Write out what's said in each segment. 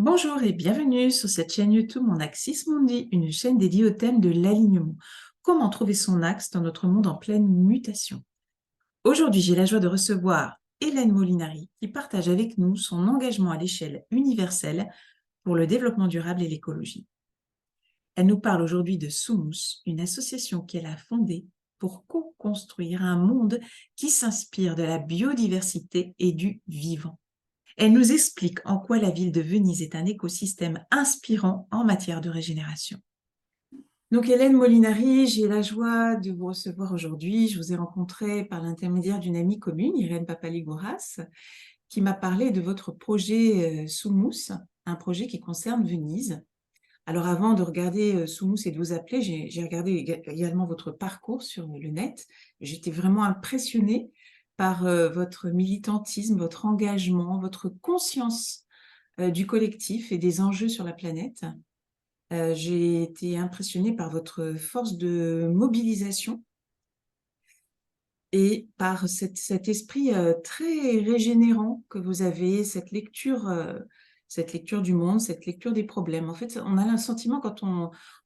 Bonjour et bienvenue sur cette chaîne YouTube Mon Axis Mundi, une chaîne dédiée au thème de l'alignement. Comment trouver son axe dans notre monde en pleine mutation? Aujourd'hui, j'ai la joie de recevoir Hélène Molinari qui partage avec nous son engagement à l'échelle universelle pour le développement durable et l'écologie. Elle nous parle aujourd'hui de Soumous, une association qu'elle a fondée pour co-construire un monde qui s'inspire de la biodiversité et du vivant. Elle nous explique en quoi la ville de Venise est un écosystème inspirant en matière de régénération. Donc Hélène Molinari, j'ai la joie de vous recevoir aujourd'hui. Je vous ai rencontré par l'intermédiaire d'une amie commune, Irène Papaligouras, qui m'a parlé de votre projet Soumous, un projet qui concerne Venise. Alors avant de regarder Soumous et de vous appeler, j'ai regardé également votre parcours sur le net. J'étais vraiment impressionnée par votre militantisme, votre engagement, votre conscience du collectif et des enjeux sur la planète. J'ai été impressionnée par votre force de mobilisation et par cet esprit très régénérant que vous avez, cette lecture du monde, cette lecture des problèmes. En fait, on a le sentiment quand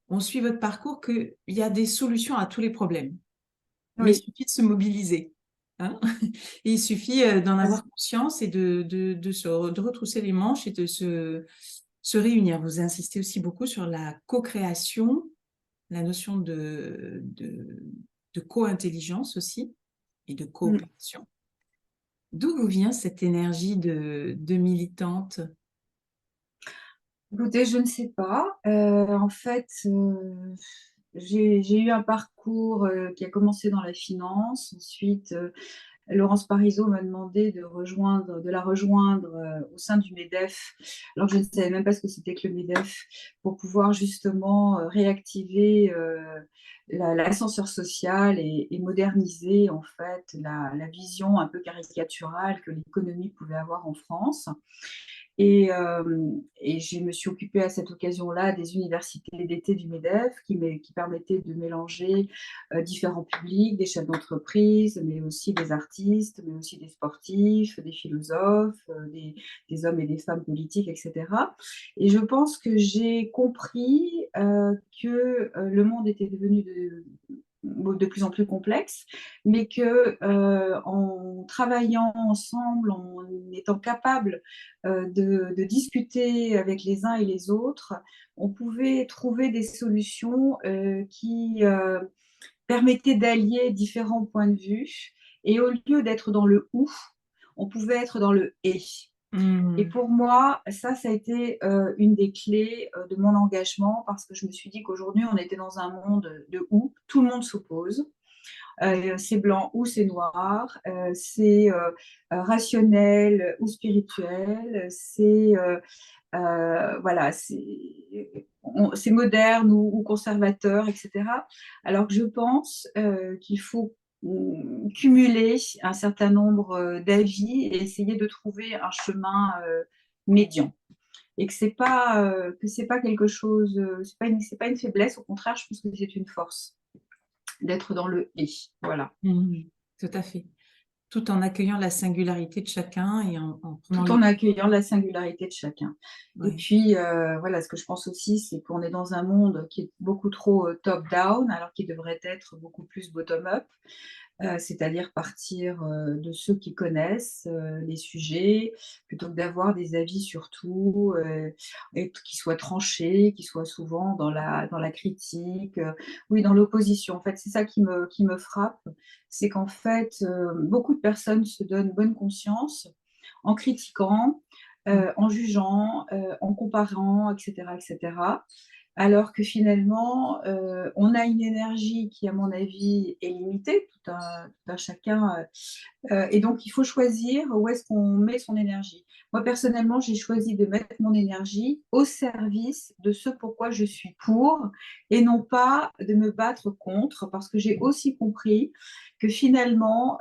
on suit votre parcours qu'il y a des solutions à tous les problèmes, mais il Oui, suffit de se mobiliser. Hein. Et il suffit d'en parce- avoir conscience et de retrousser les manches et de se réunir. Vous insistez aussi beaucoup sur la co-création, la notion de co-intelligence aussi et de mm. coopération. D'où vous vient cette énergie de militante? Écoutez, je ne sais pas. En fait, j'ai eu un parcours qui a commencé dans la finance. Ensuite, Laurence Parisot m'a demandé de la rejoindre au sein du MEDEF, alors que je ne savais même pas ce que c'était que le MEDEF, pour pouvoir justement réactiver l'ascenseur social et moderniser en fait la vision un peu caricaturale que l'économie pouvait avoir en France. Et je me suis occupée à cette occasion-là des universités d'été du MEDEF qui permettaient de mélanger différents publics, des chefs d'entreprise, mais aussi des artistes, mais aussi des sportifs, des philosophes, des hommes et des femmes politiques, etc. Et je pense que j'ai compris que le monde était devenu de plus en plus complexe, mais que en travaillant ensemble, en étant capable de discuter avec les uns et les autres, on pouvait trouver des solutions qui permettaient d'allier différents points de vue. Et au lieu d'être dans le ou, on pouvait être dans le et. Et Hmm. pour moi, ça a été une des clés de mon engagement parce que je me suis dit qu'aujourd'hui, on était dans un monde de où tout le monde s'oppose. C'est blanc ou c'est noir, c'est rationnel ou spirituel, voilà, c'est moderne ou conservateur, etc. Alors que je pense qu'il faut cumuler un certain nombre d'avis et essayer de trouver un chemin médian. Et que c'est pas quelque chose, c'est pas une faiblesse, au contraire, je pense que c'est une force d'être dans le et. Voilà. Hmm. Tout à fait. Tout en accueillant la singularité de chacun et en prenant Tout le... en accueillant la singularité de chacun. Et Ouais. puis, voilà, ce que je pense aussi, c'est qu'on est dans un monde qui est beaucoup trop top-down, alors qu'il devrait être beaucoup plus bottom-up, c'est-à-dire partir de ceux qui connaissent les sujets, plutôt que d'avoir des avis sur tout, et qui soient tranchés, qui soient souvent dans la critique, oui, dans l'opposition. En fait, c'est ça qui me frappe, c'est qu'en fait, beaucoup de personnes se donnent bonne conscience en critiquant, Hmm. en jugeant, en comparant, etc., etc. Alors que finalement, on a une énergie qui, à mon avis, est limitée, tout un chacun. Et donc, il faut choisir où est-ce qu'on met son énergie. Moi, personnellement, j'ai choisi de mettre mon énergie au service de ce pourquoi je suis pour et non pas de me battre contre, parce que j'ai aussi compris que finalement,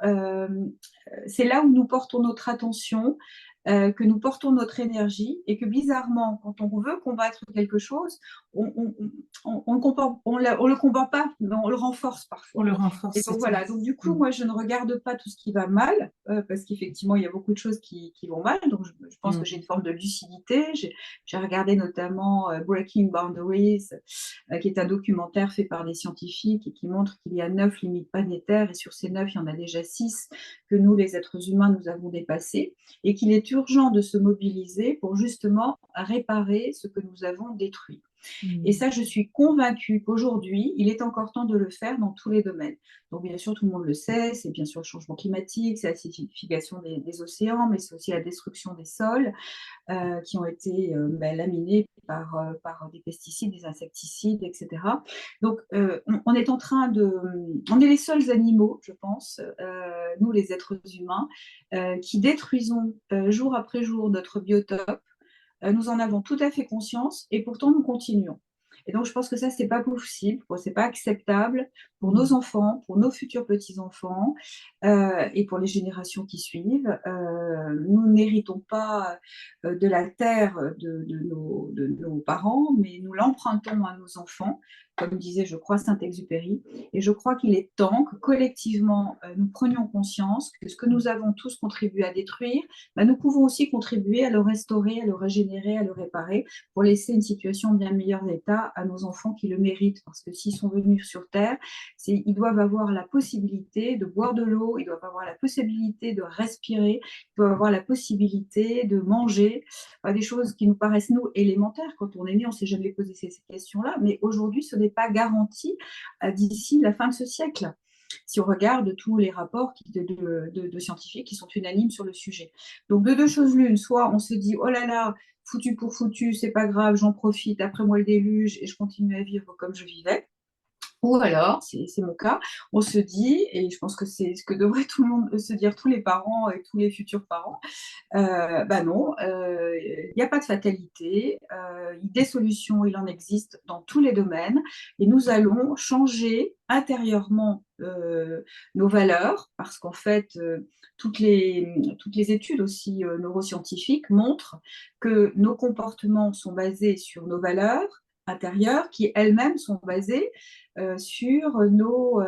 c'est là où nous portons notre attention. que nous portons notre énergie et que bizarrement, quand on veut combattre quelque chose, on le combat pas, mais on le renforce On parfois. le renforce, Et donc c'est voilà, exact. donc du coup, Mm. moi, je ne regarde pas tout ce qui va mal, parce qu'effectivement, il y a beaucoup de choses qui vont mal. Donc je pense que j'ai une Mm. forme de lucidité. J'ai regardé notamment Breaking Boundaries, qui est un documentaire fait par des scientifiques et qui montre qu'il y a 9 limites planétaires, et sur ces 9, il y en a déjà 6 que nous, les êtres humains, nous avons dépassées, et qu'il est urgent de se mobiliser pour justement réparer ce que nous avons détruit. Et Mm. ça, je suis convaincue qu'aujourd'hui, il est encore temps de le faire dans tous les domaines. Donc, bien sûr, tout le monde le sait, c'est bien sûr le changement climatique, c'est l'acidification des océans, mais c'est aussi la destruction des sols qui ont été laminés par des pesticides, des insecticides, etc. Donc, on est en train de... On est les seuls animaux, je pense, nous les êtres humains, qui détruisons jour après jour notre biotope. Nous en avons tout à fait conscience et pourtant nous continuons. Et donc, je pense que ça, c'est pas possible, c'est pas acceptable pour nos Mm. enfants, pour nos futurs petits-enfants et pour les générations qui suivent. Nous n'héritons pas de la terre de nos parents, mais nous l'empruntons à nos enfants, comme disait, je crois, Saint-Exupéry. Et je crois qu'il est temps que collectivement, nous prenions conscience que ce que nous avons tous contribué à détruire, bah, nous pouvons aussi contribuer à le restaurer, à le régénérer, à le réparer, pour laisser une situation en bien meilleur état à nos enfants qui le méritent. Parce que s'ils sont venus sur Terre, ils doivent avoir la possibilité de boire de l'eau, ils doivent avoir la possibilité de respirer, ils doivent avoir la possibilité de manger, des choses qui nous paraissent, nous, élémentaires. Quand on est né, on ne s'est jamais posé ces questions-là, mais aujourd'hui, ce n'est pas garanti d'ici la fin de ce siècle, si on regarde tous les rapports de scientifiques qui sont unanimes sur le sujet. Donc, de deux choses l'une, soit on se dit, oh là là, foutu pour foutu, c'est pas grave, j'en profite, après moi le déluge, et je continue à vivre comme je vivais. Ou alors, c'est mon cas, on se dit, et je pense que c'est ce que devrait tout le monde se dire, tous les parents et tous les futurs parents, bah non, il n'y a pas de fatalité, des solutions, il en existe dans tous les domaines, et nous allons changer intérieurement nos valeurs, parce qu'en fait, toutes les études aussi neuroscientifiques montrent que nos comportements sont basés sur nos valeurs intérieures, qui elles-mêmes sont basées sur nos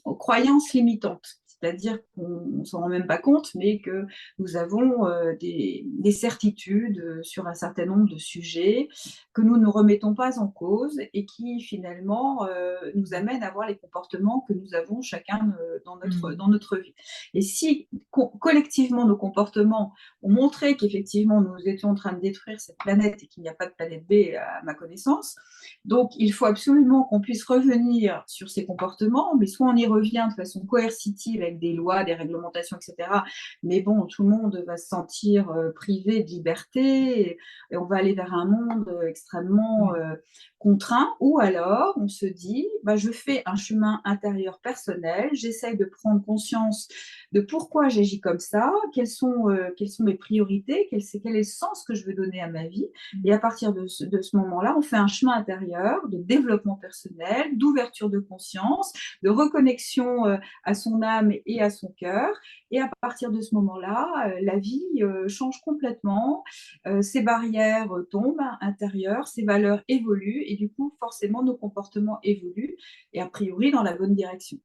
croyances limitantes. C'est-à-dire qu'on ne s'en rend même pas compte, mais que nous avons des certitudes sur un certain nombre de sujets que nous ne remettons pas en cause et qui finalement nous amènent à avoir les comportements que nous avons chacun dans notre vie. Et si collectivement nos comportements ont montré qu'effectivement nous étions en train de détruire cette planète et qu'il n'y a pas de planète B à ma connaissance, donc il faut absolument qu'on puisse revenir sur ces comportements, mais soit on y revient de façon coercitive avec des lois, des réglementations, etc. Mais bon, tout le monde va se sentir privé de liberté et on va aller vers un monde extrêmement contraint. Ou alors, on se dit, bah, je fais un chemin intérieur personnel, j'essaye de prendre conscience de pourquoi j'agis comme ça, quelles sont mes priorités, quel est le sens que je veux donner à ma vie. Et à partir de ce moment-là, on fait un chemin intérieur de développement personnel, d'ouverture de conscience, de reconnexion à son âme et à son cœur. Et à partir de ce moment-là, la vie change complètement, ces barrières tombent intérieures, ces valeurs évoluent et du coup, forcément, nos comportements évoluent et a priori dans la bonne direction.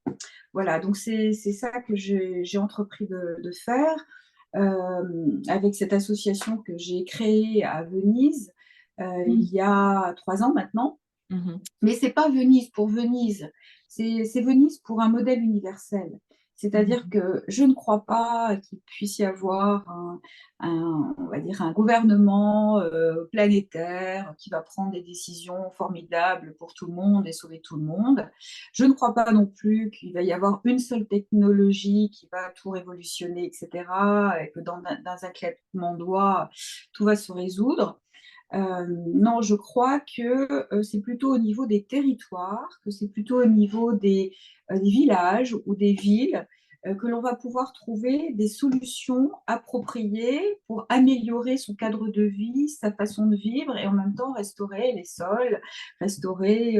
Voilà, donc c'est ça que j'ai entrepris de faire avec cette association que j'ai créée à Venise il y a 3 ans maintenant. Mhm. Mais c'est pas Venise pour Venise, c'est Venise pour un modèle universel. C'est-à-dire Mhm. que je ne crois pas qu'il puisse y avoir on va dire un gouvernement planétaire qui va prendre des décisions formidables pour tout le monde et sauver tout le monde. Je ne crois pas non plus qu'il va y avoir une seule technologie qui va tout révolutionner, etc., et que dans un claquement de doigts, tout va se résoudre. Non, je crois que c'est plutôt au niveau des territoires, que c'est plutôt au niveau des villages ou des villes que l'on va pouvoir trouver des solutions appropriées pour améliorer son cadre de vie, sa façon de vivre et en même temps restaurer les sols, restaurer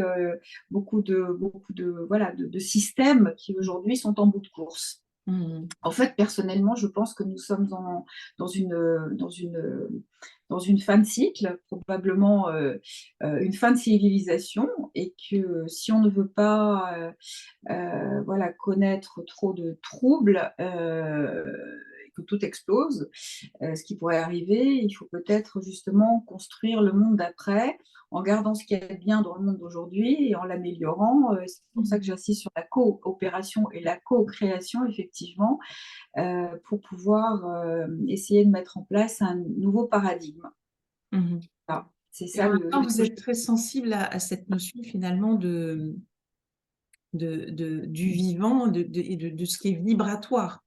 beaucoup de systèmes qui aujourd'hui sont en bout de course. En fait, personnellement, je pense que nous sommes dans une, dans une, dans une fin de cycle, probablement une fin de civilisation, et que si on ne veut pas voilà, connaître trop de troubles, et que tout explose, ce qui pourrait arriver, il faut peut-être justement construire le monde d'après en gardant ce qui est bien dans le monde d'aujourd'hui et en l'améliorant. C'est pour ça Mmh. que j'insiste sur la coopération et la co-création, effectivement, pour pouvoir essayer de mettre en place un nouveau paradigme. Mmh. Voilà. C'est Et en ça même temps, le vous êtes très sensible à cette notion finalement du vivant et de ce qui est vibratoire.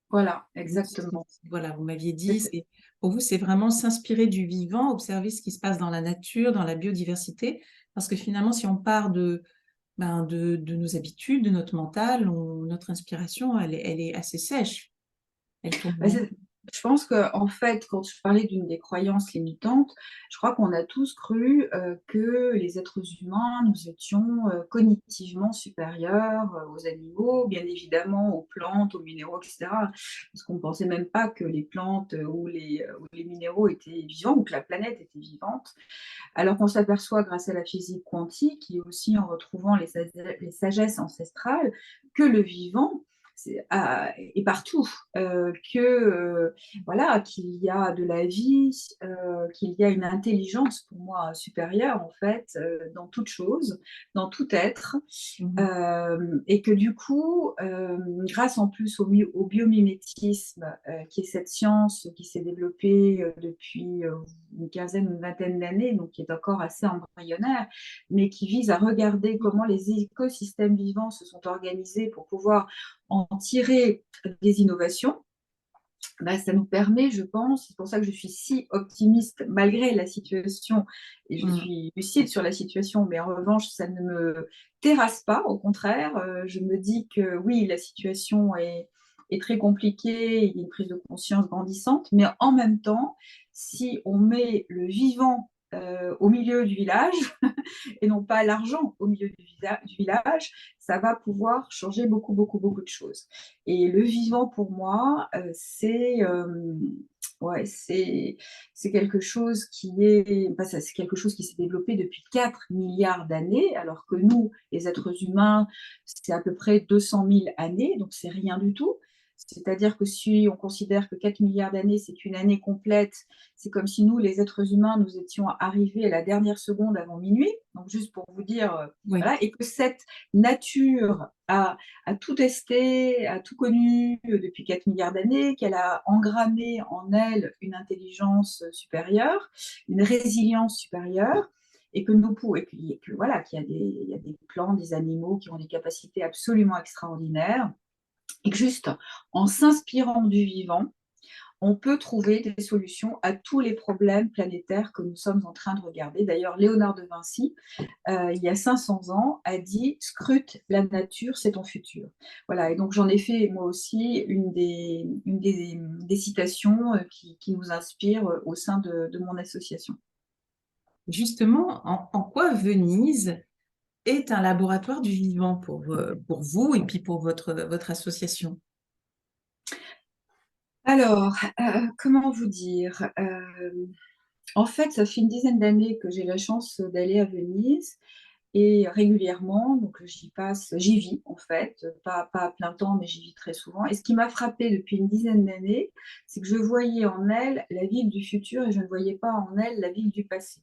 voilà, Vous, exactement. voilà, vous m'aviez dit, C'est- pour vous, c'est vraiment s'inspirer du vivant, observer ce qui se passe dans la nature, dans la biodiversité, parce que finalement, si on part de nos habitudes, de notre mental, notre inspiration, elle est assez sèche. Elle tourne Bah, en rond. je pense qu'en fait, quand je parlais d'une des croyances limitantes, je crois qu'on a tous cru que les êtres humains, nous étions cognitivement supérieurs aux animaux, bien évidemment aux plantes, aux minéraux, etc. Parce qu'on ne pensait même pas que les plantes ou les minéraux étaient vivants ou que la planète était vivante. Alors qu'on s'aperçoit grâce à la physique quantique et aussi en retrouvant les sagesses ancestrales que le vivant est partout, voilà, qu'il y a de la vie, qu'il y a une intelligence pour moi supérieure en fait dans toute chose, dans tout être, Mhm. et que du coup, grâce en plus au biomimétisme, qui est cette science qui s'est développée depuis une quinzaine, une vingtaine d'années, donc qui est encore assez embryonnaire, mais qui vise à regarder comment les écosystèmes vivants se sont organisés pour pouvoir en tirer des innovations. Bah, ça nous permet, je pense, c'est pour ça que je suis si optimiste malgré la situation, et je Mm. suis lucide sur la situation, mais en revanche, ça ne me terrasse pas, au contraire, je me dis que oui, la situation est très compliquée, il y a une prise de conscience grandissante, mais en même temps, si on met le vivant au milieu du village, et non pas l'argent au milieu du village, ça va pouvoir changer beaucoup, beaucoup, beaucoup de choses. Et le vivant, pour moi, ouais, c'est quelque chose qui est, bah, c'est quelque chose qui s'est développé depuis 4 milliards d'années, alors que nous, les êtres humains, c'est à peu près 200 000 années, donc c'est rien du tout. C'est-à-dire que si on considère que 4 milliards d'années, c'est une année complète, c'est comme si nous, les êtres humains, nous étions arrivés à la dernière seconde avant minuit. Donc, juste pour vous dire, Oui. voilà, et que cette nature a tout testé, a tout connu depuis 4 milliards d'années, qu'elle a engrammé en elle une intelligence supérieure, une résilience supérieure, et que nous pouvons, et que, voilà, il y a des plantes, des animaux qui ont des capacités absolument extraordinaires, et que juste en s'inspirant du vivant, on peut trouver des solutions à tous les problèmes planétaires que nous sommes en train de regarder. D'ailleurs, Léonard de Vinci, il y a 500 ans, a dit « Scrute la nature, c'est ton futur ». Voilà, et donc j'en ai fait moi aussi des citations qui nous inspirent au sein de mon association. Justement, en quoi Venise est un laboratoire du vivant pour vous et puis pour votre association? Alors, comment vous dire en fait, ça fait une dizaine d'années que j'ai la chance d'aller à Venise et régulièrement, donc j'y vis en fait, pas à plein temps, mais j'y vis très souvent. Et ce qui m'a frappée depuis une dizaine d'années, c'est que je voyais en elle la ville du futur et je ne voyais pas en elle la ville du passé.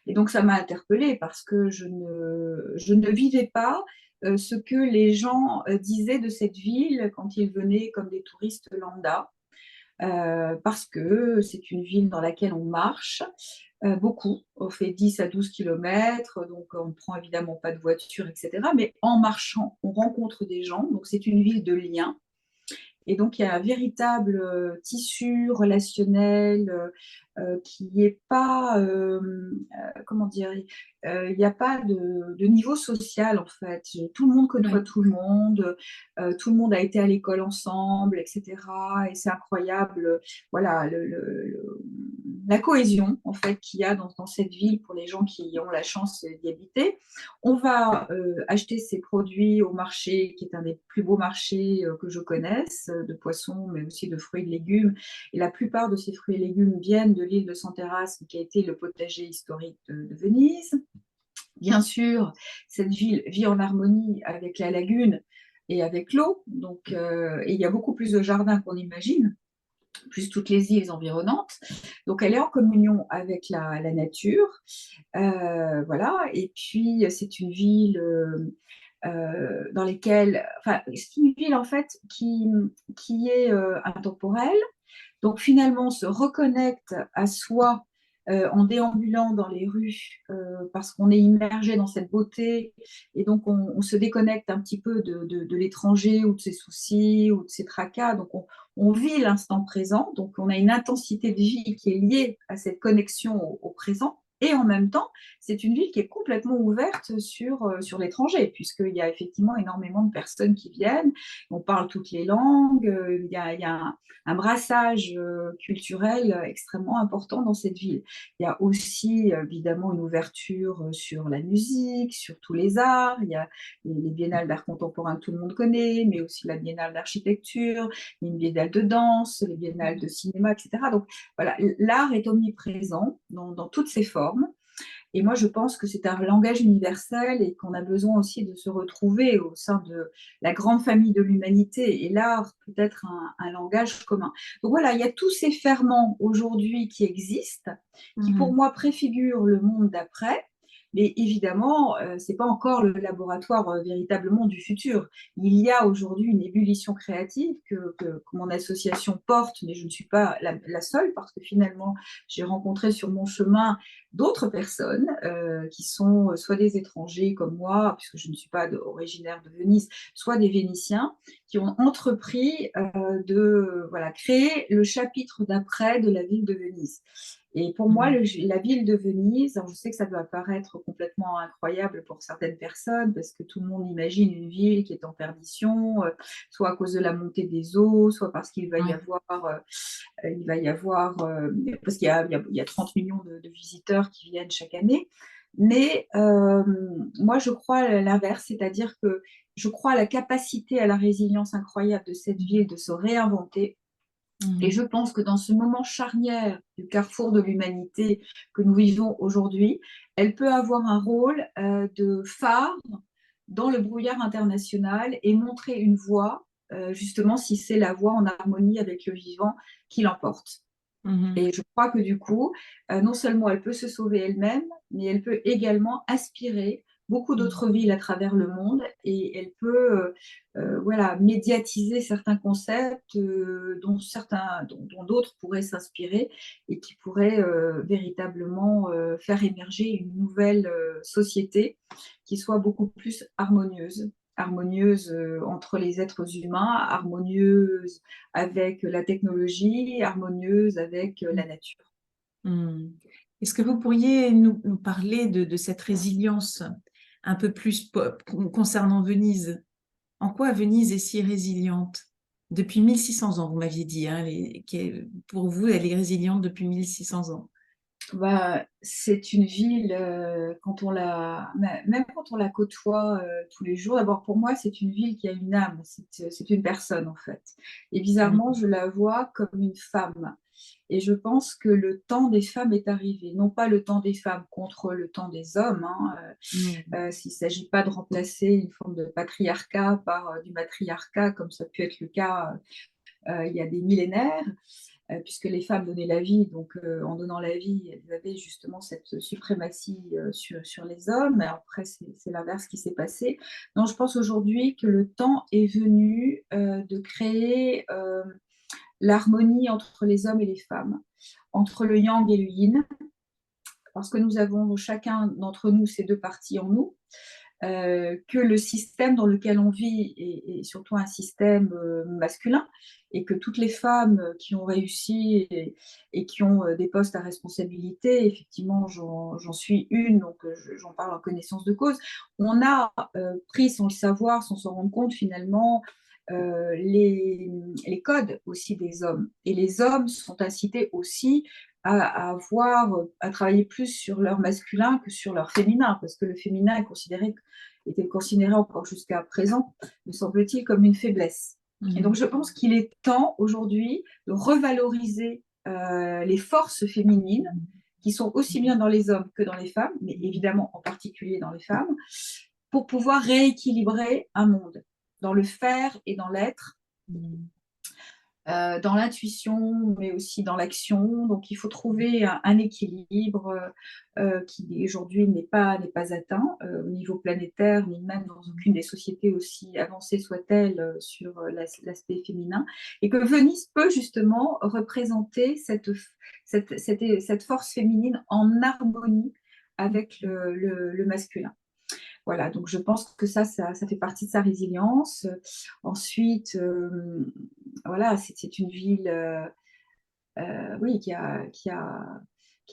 Et donc ça m'a interpellée parce que je ne vivais pas ce que les gens disaient de cette ville quand ils venaient comme des touristes lambda. Parce que c'est une ville dans laquelle on marche beaucoup. On fait 10 à 12 kilomètres, donc on ne prend évidemment pas de voiture, etc. Mais en marchant, on rencontre des gens. Donc c'est une ville de liens. Et donc, il y a un véritable tissu relationnel qui n'est pas, comment dire, il n'y a pas de niveau social en fait. Tout le monde côtoie Oui. tout le monde a été à l'école ensemble, etc. Et c'est incroyable, voilà, la cohésion en fait qu'il y a dans cette ville pour les gens qui ont la chance d'y habiter. On va acheter ces produits au marché, qui est un des plus beaux marchés que je connaisse, de poissons, mais aussi de fruits et de légumes. Et la plupart de ces fruits et légumes viennent de l'île de Santerre, qui a été le potager historique de Venise. Bien sûr, cette ville vit en harmonie avec la lagune et avec l'eau. Donc, et il y a beaucoup plus de jardins qu'on imagine, plus toutes les îles environnantes. Donc, elle est en communion avec la nature. Voilà. Et puis, c'est une ville dans laquelle, enfin, c'est une ville en fait qui est intemporelle. Donc finalement, on se reconnecte à soi en déambulant dans les rues parce qu'on est immergé dans cette beauté et donc on se déconnecte un petit peu de l'étranger ou de ses soucis ou de ses tracas. Donc on vit l'instant présent, donc on a une intensité de vie qui est liée à cette connexion au présent. Et en même temps, c'est une ville qui est complètement ouverte sur l'étranger, puisqu'il y a effectivement énormément de personnes qui viennent. On parle toutes les langues, il y a un brassage culturel extrêmement important dans cette ville. Il y a aussi évidemment une ouverture sur la musique, sur tous les arts. Il y a les biennales d'art contemporain que tout le monde connaît, mais aussi la biennale d'architecture, une biennale de danse, les biennales de cinéma, etc. Donc voilà, l'art est omniprésent dans toutes ses formes. Et moi, je pense que c'est un langage universel et qu'on a besoin aussi de se retrouver au sein de la grande famille de l'humanité. Et l'art peut être un langage commun. Donc voilà, il y a tous ces ferments aujourd'hui qui existent, qui pour moi préfigurent le monde d'après. Mais évidemment, ce n'est pas encore le laboratoire véritablement du futur. Il y a aujourd'hui une ébullition créative que mon association porte, mais je ne suis pas la seule parce que finalement, j'ai rencontré sur mon chemin d'autres personnes qui sont soit des étrangers comme moi, puisque je ne suis pas originaire de Venise, soit des Vénitiens, qui ont entrepris de voilà, créer le chapitre d'après de la ville de Venise. Et pour moi, la ville de Venise, alors je sais que ça doit paraître complètement incroyable pour certaines personnes, parce que tout le monde imagine une ville qui est en perdition, soit à cause de la montée des eaux, soit parce qu'il va y avoir parce qu'il y a 30 millions de visiteurs qui viennent chaque année. Mais moi, je crois à l'inverse, c'est-à-dire que je crois à la capacité, à la résilience incroyable de cette ville de se réinventer. Et je pense que dans ce moment charnière du carrefour de l'humanité que nous vivons aujourd'hui, elle peut avoir un rôle de phare dans le brouillard international et montrer une voie, justement, si c'est la voie en harmonie avec le vivant qui l'emporte. Et je crois que du coup, non seulement elle peut se sauver elle-même, mais elle peut également inspirer beaucoup d'autres villes à travers le monde et elle peut voilà, médiatiser certains concepts dont d'autres pourraient s'inspirer et qui pourraient véritablement faire émerger une nouvelle société qui soit beaucoup plus harmonieuse entre les êtres humains, harmonieuse avec la technologie, harmonieuse avec la nature. Est-ce que vous pourriez nous parler de cette résilience un peu plus concernant Venise? En quoi Venise est si résiliente? Depuis 1600 ans, vous m'aviez dit, hein, pour vous, elle est résiliente depuis 1600 ans. Bah, c'est une ville, même quand on la côtoie tous les jours, d'abord pour moi, c'est une ville qui a une âme, c'est une personne en fait. Et bizarrement, je la vois comme une femme. Et je pense que le temps des femmes est arrivé, non pas le temps des femmes contre le temps des hommes, hein, s'il ne s'agit pas de remplacer une forme de patriarcat par du matriarcat, comme ça a pu être le cas il y a des millénaires, puisque les femmes donnaient la vie, donc en donnant la vie, elles avaient justement cette suprématie sur les hommes. Et après, c'est l'inverse qui s'est passé. Donc, je pense aujourd'hui que le temps est venu de créer l'harmonie entre les hommes et les femmes, entre le yang et le yin, parce que nous avons chacun d'entre nous ces deux parties en nous. Que le système dans lequel on vit est surtout un système masculin et que toutes les femmes qui ont réussi et qui ont des postes à responsabilité, effectivement j'en suis une, donc j'en parle en connaissance de cause, on a pris sans le savoir, sans s'en rendre compte finalement, les codes aussi des hommes. Et les hommes sont incités aussi à travailler plus sur leur masculin que sur leur féminin, parce que le féminin était considéré encore jusqu'à présent, me semble-t-il, comme une faiblesse. Et donc, je pense qu'il est temps aujourd'hui de revaloriser les forces féminines qui sont aussi bien dans les hommes que dans les femmes, mais évidemment en particulier dans les femmes, pour pouvoir rééquilibrer un monde, dans le faire et dans l'être, dans l'intuition, mais aussi dans l'action. Donc, il faut trouver un équilibre qui aujourd'hui n'est pas atteint au niveau planétaire, ni même dans aucune des sociétés aussi avancées soient-elles sur l'aspect féminin. Et que Venise peut justement représenter cette force féminine en harmonie avec le masculin. Voilà, donc je pense que ça fait partie de sa résilience. Ensuite, voilà, c'est une ville oui, qui a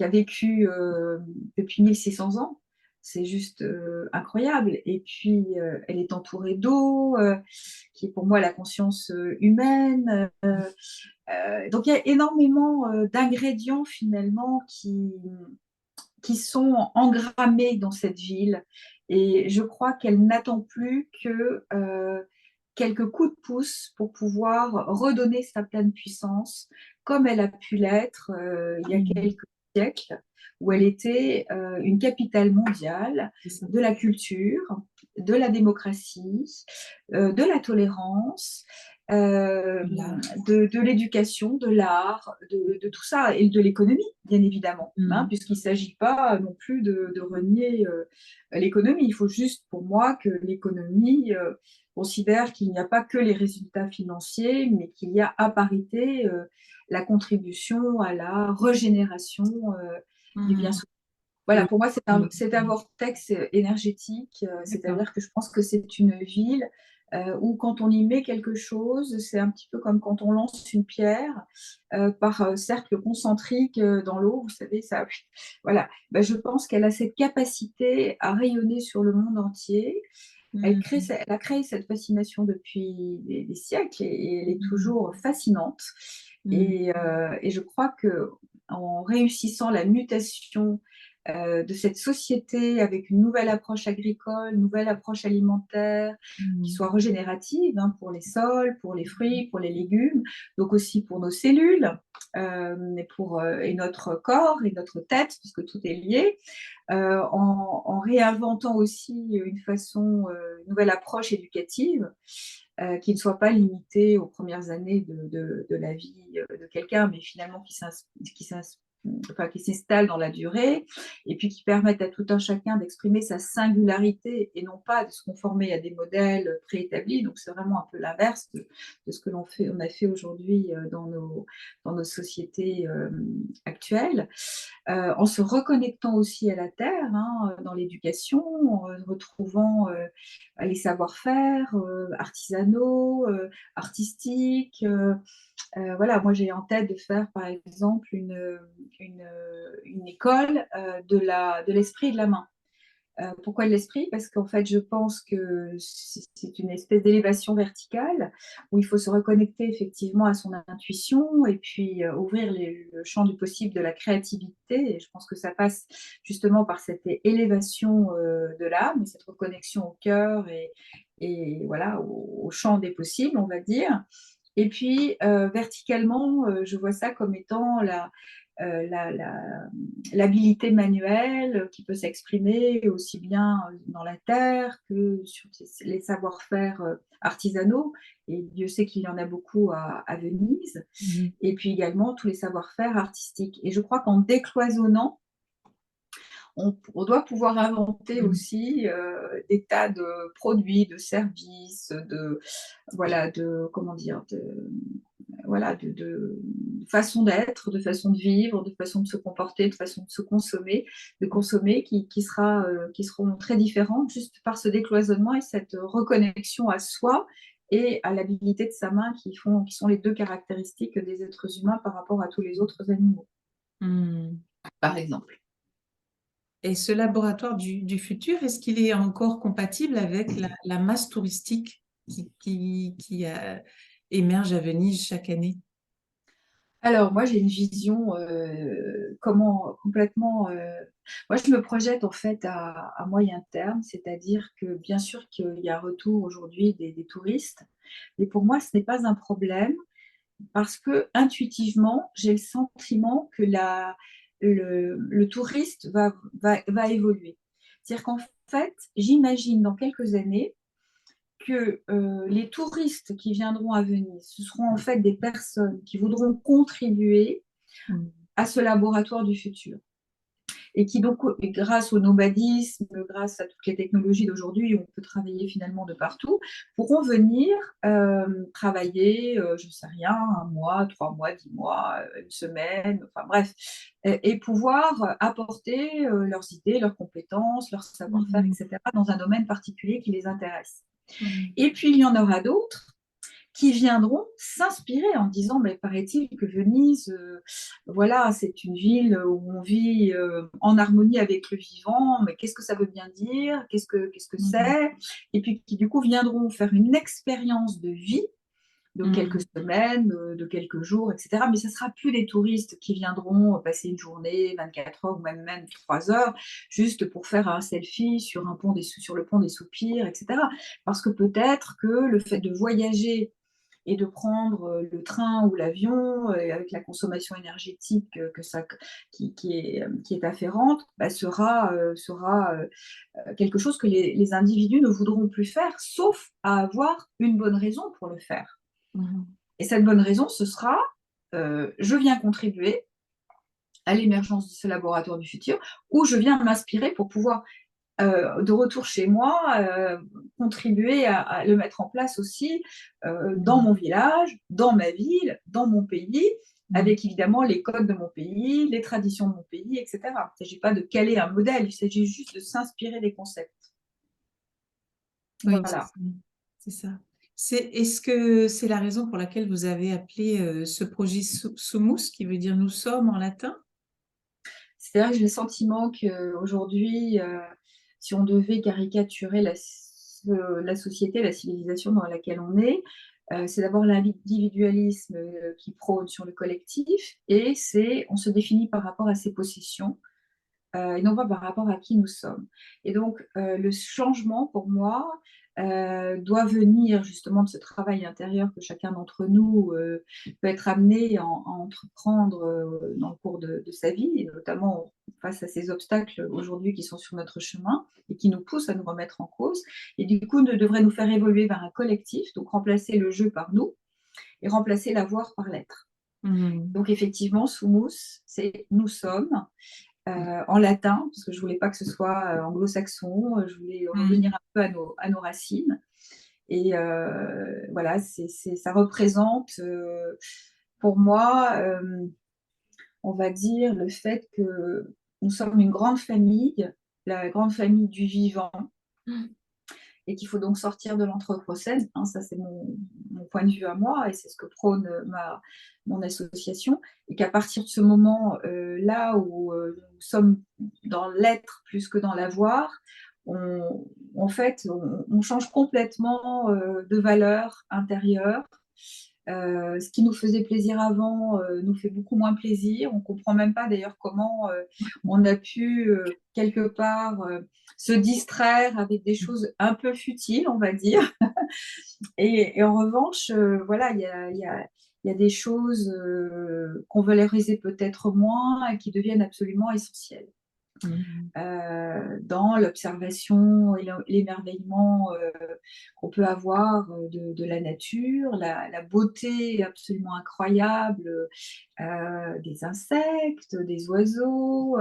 vécu depuis 1600 ans. C'est juste incroyable. Et puis, elle est entourée d'eau, qui est pour moi la conscience humaine. Donc, il y a énormément d'ingrédients finalement qui sont engrammés dans cette ville. Et je crois qu'elle n'attend plus que quelques coups de pouce pour pouvoir redonner sa pleine puissance, comme elle a pu l'être il y a quelques siècles, où elle était une capitale mondiale de la culture, de la démocratie, de la tolérance, de l'éducation, de l'art, de tout ça, et de l'économie, bien évidemment, puisqu'il ne s'agit pas non plus de renier l'économie. Il faut juste, pour moi, que l'économie considère qu'il n'y a pas que les résultats financiers, mais qu'il y a à parité la contribution à la régénération du bien social. Voilà, pour moi, c'est un vortex énergétique, c'est-à-dire que je pense que c'est une ville où quand on y met quelque chose, c'est un petit peu comme quand on lance une pierre par cercle concentrique dans l'eau, vous savez, ça. Voilà, ben, je pense qu'elle a cette capacité à rayonner sur le monde entier. Elle a créé cette fascination depuis des siècles et elle est toujours fascinante. Et je crois que en réussissant la mutation de cette société avec une nouvelle approche agricole, une nouvelle approche alimentaire qui soit régénérative pour les sols, pour les fruits, pour les légumes, donc aussi pour nos cellules et notre corps et notre tête, puisque tout est lié, en réinventant aussi une nouvelle approche éducative qui ne soit pas limitée aux premières années de la vie de quelqu'un, mais finalement qui s'installe dans la durée et puis qui permettent à tout un chacun d'exprimer sa singularité et non pas de se conformer à des modèles préétablis. Donc c'est vraiment un peu l'inverse de ce que on a fait aujourd'hui dans nos sociétés actuelles, en se reconnectant aussi à la terre, dans l'éducation, en retrouvant les savoir-faire artisanaux, artistiques. Voilà, moi j'ai en tête de faire par exemple une école de l'esprit et de la main. Pourquoi de l'esprit? Parce qu'en fait, je pense que c'est une espèce d'élévation verticale où il faut se reconnecter effectivement à son intuition et puis ouvrir le champ du possible de la créativité. Et je pense que ça passe justement par cette élévation de l'âme, cette reconnexion au cœur et voilà, au champ des possibles, on va dire. Et puis, verticalement, je vois ça comme étant l'habilité manuelle qui peut s'exprimer aussi bien dans la terre que sur les savoir-faire artisanaux. Et Dieu sait qu'il y en a beaucoup à Venise. Et puis également tous les savoir-faire artistiques. Et je crois qu'en décloisonnant, on doit pouvoir inventer aussi des tas de produits, de services, de façon d'être, de façon de vivre, de façon de se comporter, de façon de se consommer, qui seront très différentes juste par ce décloisonnement et cette reconnexion à soi et à l'habilité de sa main qui sont les deux caractéristiques des êtres humains par rapport à tous les autres animaux, par exemple. Et ce laboratoire du futur, est-ce qu'il est encore compatible avec la masse touristique qui émerge à Venise chaque année? Alors, moi, j'ai une vision comment complètement. Moi, je me projette en fait à moyen terme, c'est-à-dire que bien sûr qu'il y a un retour aujourd'hui des touristes, mais pour moi, ce n'est pas un problème parce que intuitivement, j'ai le sentiment que le touriste va évoluer. C'est-à-dire qu'en fait, j'imagine dans quelques années que les touristes qui viendront à Venise, ce seront en fait des personnes qui voudront contribuer Mm. à ce laboratoire du futur. Et qui donc, grâce au nomadisme, grâce à toutes les technologies d'aujourd'hui, on peut travailler finalement de partout, pourront venir travailler, je ne sais rien, 1 mois, 3 mois, 10 mois, une semaine, enfin bref, et pouvoir apporter leurs idées, leurs compétences, leur savoir-faire, Mm. etc., dans un domaine particulier qui les intéresse. Mm. Et puis, il y en aura d'autres qui viendront s'inspirer en disant, mais paraît-il que Venise, voilà, c'est une ville où on vit en harmonie avec le vivant, mais qu'est-ce que ça veut bien dire, qu'est-ce que Mm. c'est, et puis qui du coup viendront faire une expérience de vie de quelques Mm. semaines, de quelques jours, etc. Mais ce ne sera plus des touristes qui viendront passer une journée, 24 heures ou même 3 heures, juste pour faire un selfie sur le pont des Soupirs, etc. Parce que peut-être que le fait de voyager et de prendre le train ou l'avion avec la consommation énergétique qui est afférente, bah, sera quelque chose que les individus ne voudront plus faire, sauf à avoir une bonne raison pour le faire. Mm. Et cette bonne raison, ce sera je viens contribuer à l'émergence de ce laboratoire du futur, ou je viens m'inspirer pour pouvoir de retour chez moi, contribuer à le mettre en place aussi dans Mm. mon village, dans ma ville, dans mon pays, Mm. avec évidemment les codes de mon pays, les traditions de mon pays, etc. Il ne s'agit pas de caler un modèle, il s'agit juste de s'inspirer des concepts. Oui, c'est Voilà. ça. C'est ça. Est-ce que c'est la raison pour laquelle vous avez appelé ce projet Sumus, qui veut dire nous sommes en latin? C'est-à-dire que j'ai le sentiment qu'aujourd'hui, si on devait caricaturer la société, la civilisation dans laquelle on est, c'est d'abord l'individualisme qui prône sur le collectif, et on se définit par rapport à ses possessions, et non pas par rapport à qui nous sommes. Et donc, le changement, pour moi, doit venir justement de ce travail intérieur que chacun d'entre nous peut être amené à entreprendre dans le cours de sa vie, et notamment face à ces obstacles aujourd'hui qui sont sur notre chemin et qui nous poussent à nous remettre en cause. Et du coup, devrait nous faire évoluer vers un collectif, donc remplacer le jeu par nous et remplacer l'avoir par l'être. Mm. Donc effectivement, Sumus, c'est nous sommes, en latin, parce que je ne voulais pas que ce soit anglo-saxon, je voulais Mm. revenir un peu à nos racines. Et voilà, ça représente pour moi, on va dire, le fait que nous sommes une grande famille, la grande famille du vivant, Mm. et qu'il faut donc sortir de l'anthropocène. Hein, ça, c'est mon point de vue à moi, et c'est ce que prône mon association. Et qu'à partir de ce moment, là où nous sommes dans l'être plus que dans l'avoir, en fait, on change complètement de valeur intérieure. Ce qui nous faisait plaisir avant nous fait beaucoup moins plaisir. On ne comprend même pas d'ailleurs comment on a pu quelque part se distraire avec des choses un peu futiles, on va dire. Et en revanche, voilà, il y a des choses qu'on valorisait peut-être moins et qui deviennent absolument essentielles Mm. dans l'observation et l'émerveillement qu'on peut avoir de la nature, la beauté absolument incroyable des insectes, des oiseaux,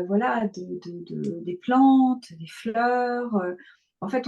voilà, des plantes, des fleurs. En fait,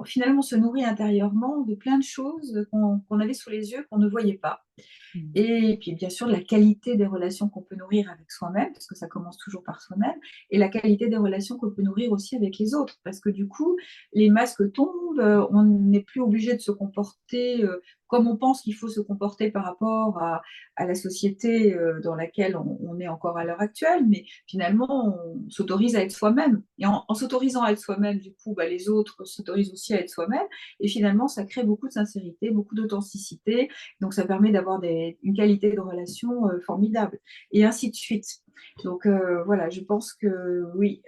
finalement, on se nourrit intérieurement de plein de choses qu'on avait sous les yeux, qu'on ne voyait pas. Mm. Et puis, bien sûr, la qualité des relations qu'on peut nourrir avec soi-même, parce que ça commence toujours par soi-même, et la qualité des relations qu'on peut nourrir aussi avec les autres, parce que du coup, les masques tombent, on n'est plus obligé de se comporter comme on pense qu'il faut se comporter par rapport à la société dans laquelle on est encore à l'heure actuelle, mais finalement, on s'autorise à être soi-même. Et en s'autorisant à être soi-même, du coup, bah, les autres s'autorisent aussi à être soi-même. Et finalement, ça crée beaucoup de sincérité, beaucoup d'authenticité. Donc, ça permet d'avoir une qualité de relation formidable. Et ainsi de suite. Donc, voilà, je pense que oui,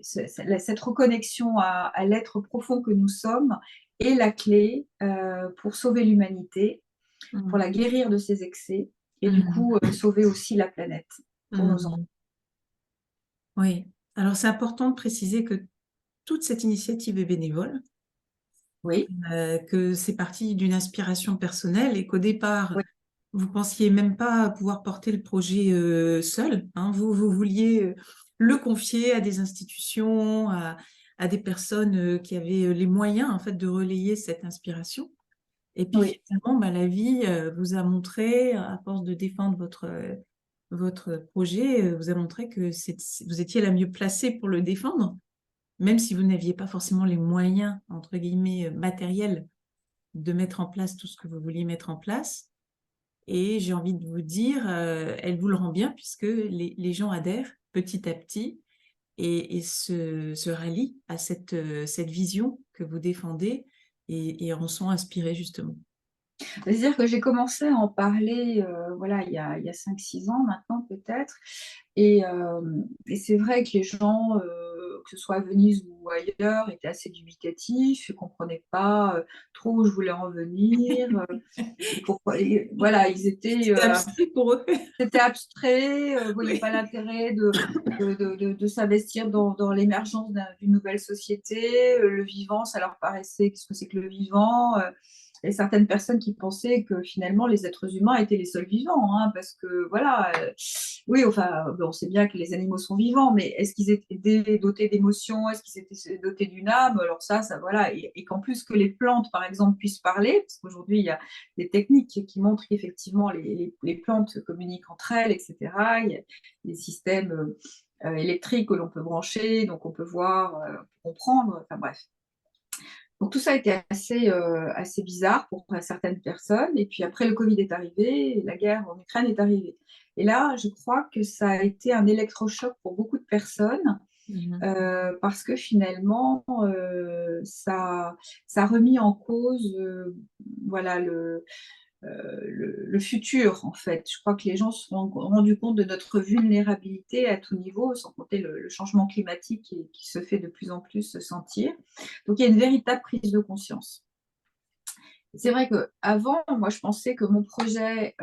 cette reconnexion à l'être profond que nous sommes est la clé pour sauver l'humanité, pour la Mhm. guérir de ses excès et du Mhm. coup sauver aussi la planète pour nos enfants. Mhm. Oui. Alors, c'est important de préciser que toute cette initiative est bénévole, Oui, que c'est parti d'une inspiration personnelle et qu'au départ, oui, vous pensiez même pas pouvoir porter le projet seul, hein. Vous vouliez le confier à des institutions, à des personnes qui avaient les moyens en fait de relayer cette inspiration. Et puis oui. finalement, bah, la vie vous a montré, à force de défendre votre projet, vous a montré que vous étiez la mieux placée pour le défendre, même si vous n'aviez pas forcément les moyens, entre guillemets, matériels de mettre en place tout ce que vous vouliez mettre en place. Et j'ai envie de vous dire, elle vous le rend bien puisque les gens adhèrent petit à petit et se rallient à cette vision que vous défendez et en sont inspirés justement. C'est-à-dire que j'ai commencé à en parler voilà, il y a 5-6 ans maintenant peut-être. Et c'est vrai que les gens, que ce soit à Venise ou ailleurs, étaient assez dubitatifs, ne comprenaient pas trop où je voulais en venir. Et pourquoi, voilà, ils étaient C'était abstrait pour eux. c'était abstrait, ne voyaient Oui. pas l'intérêt de s'investir dans l'émergence d'une nouvelle société. Le vivant, ça leur paraissait, qu'est-ce que c'est que le vivant? Et certaines personnes qui pensaient que finalement les êtres humains étaient les seuls vivants, hein, parce que voilà, oui, enfin, on sait bien que les animaux sont vivants, mais est-ce qu'ils étaient dotés d'émotions? Est-ce qu'ils étaient dotés d'une âme? Alors ça, voilà, et qu'en plus que les plantes, par exemple, puissent parler, parce qu'aujourd'hui, il y a des techniques qui montrent qu'effectivement les plantes communiquent entre elles, etc. Il y a des systèmes électriques que l'on peut brancher, donc on peut voir, comprendre, enfin bref. Donc tout ça a été assez bizarre pour certaines personnes. Et puis après, le Covid est arrivé, et la guerre en Ukraine est arrivée. Et là, je crois que ça a été un électrochoc pour beaucoup de personnes Mhm. parce que finalement, ça a remis en cause voilà, le futur, en fait. Je crois que les gens se sont rendus compte de notre vulnérabilité à tout niveau, sans compter le changement climatique qui se fait de plus en plus se sentir. Donc, il y a une véritable prise de conscience. C'est vrai qu'avant, moi, je pensais que mon projet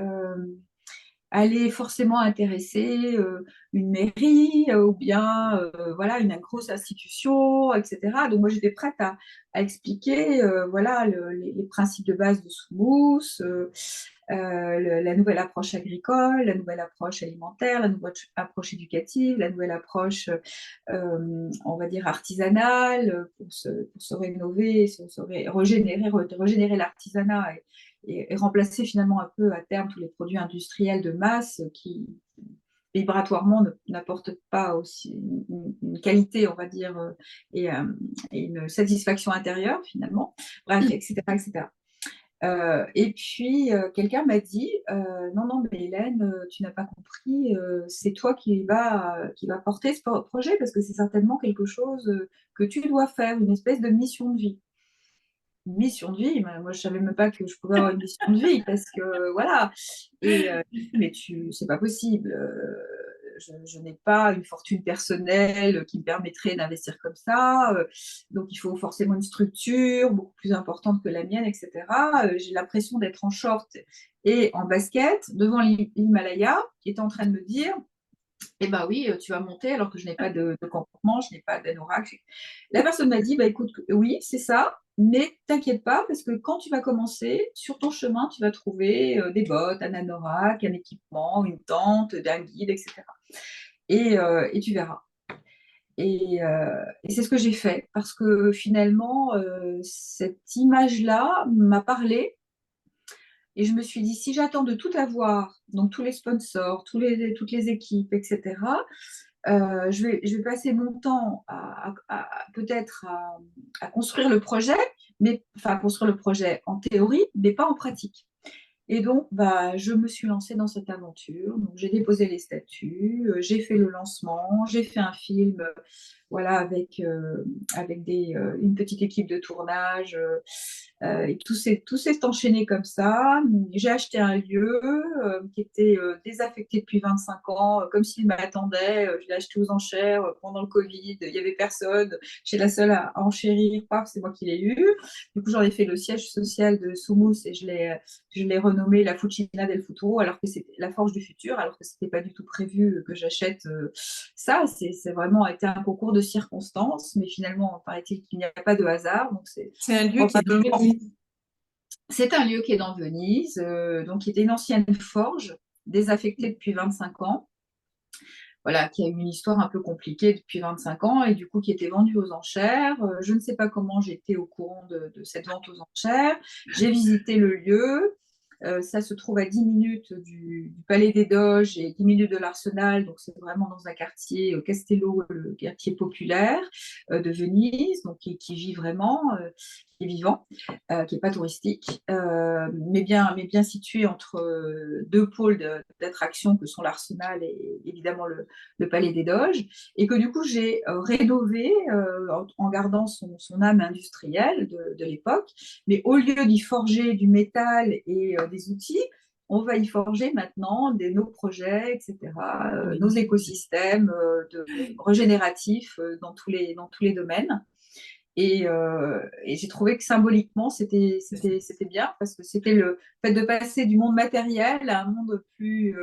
allait forcément intéresser une mairie ou bien voilà, une grosse institution, etc. Donc moi j'étais prête à expliquer voilà, les principes de base de Soumous, la nouvelle approche agricole, la nouvelle approche alimentaire, la nouvelle approche éducative, la nouvelle approche, on va dire, artisanale, pour se rénover, régénérer l'artisanat et remplacer finalement un peu à terme tous les produits industriels de masse qui vibratoirement n'apportent pas aussi une qualité, on va dire, et une satisfaction intérieure finalement. Bref, etc. etc. Et puis, quelqu'un m'a dit non, non, mais Hélène, tu n'as pas compris, c'est toi qui va porter ce projet parce que c'est certainement quelque chose que tu dois faire, une espèce de mission de vie. Une mission de vie, moi je savais même pas que je pouvais avoir une mission de vie parce que voilà. Et mais c'est pas possible. Je n'ai pas une fortune personnelle qui me permettrait d'investir comme ça. Donc il faut forcément une structure beaucoup plus importante que la mienne, etc. J'ai l'impression d'être en short et en basket devant l'Himalaya, qui est en train de me dire eh ben oui, tu vas monter alors que je n'ai pas de campement, je n'ai pas d'anorak. La personne m'a dit, bah écoute, oui, c'est ça, mais t'inquiète pas, parce que quand tu vas commencer, sur ton chemin, tu vas trouver des bottes, un anorak, un équipement, une tente, un guide, etc. Et tu verras. Et c'est ce que j'ai fait, parce que finalement, cette image-là m'a parlé. Et je me suis dit, si j'attends de tout avoir, donc tous les sponsors, toutes les équipes, etc., je vais passer mon temps peut-être à construire le projet, mais enfin construire le projet en théorie, mais pas en pratique. Et donc, bah, je me suis lancée dans cette aventure. Donc, j'ai déposé les statuts, j'ai fait le lancement, j'ai fait un film, voilà, avec une petite équipe de tournage. Et tout s'est enchaîné comme ça. J'ai acheté un lieu qui était désaffecté depuis 25 ans, comme s'il m'attendait. Je l'ai acheté aux enchères pendant le Covid. Il n'y avait personne. J'étais la seule à enchérir. Paf, c'est moi qui l'ai eu. Du coup, j'en ai fait le siège social de Soumous et je l'ai renommé la Fucina del Futuro, alors que c'était la Forge du Futur, alors que ce n'était pas du tout prévu que j'achète ça. C'est vraiment été un concours de circonstances, mais finalement, paraît-il qu'il n'y a pas de hasard. Donc C'est un lieu qui est dans Venise. c'est un lieu qui est dans Venise, donc qui était une ancienne forge, désaffectée depuis 25 ans. Voilà, qui a eu une histoire un peu compliquée depuis 25 ans et du coup qui était vendue aux enchères. Je ne sais pas comment j'étais au courant de cette vente aux enchères. J'ai visité le lieu. Ça se trouve à 10 minutes du Palais des Doges et 10 minutes de l'Arsenal. Donc, c'est vraiment dans un quartier, Castello, le quartier populaire de Venise, donc qui vit vraiment, qui est vivant, qui n'est pas touristique, mais bien situé entre deux pôles d'attraction que sont l'Arsenal et évidemment le Palais des Doges. Et que du coup, j'ai rénové en gardant son âme industrielle de l'époque. Mais au lieu d'y forger du métal et des outils, on va y forger maintenant nos projets, etc., nos écosystèmes régénératifs dans tous les domaines. Et j'ai trouvé que symboliquement, c'était bien parce que c'était le fait de passer du monde matériel à un monde plus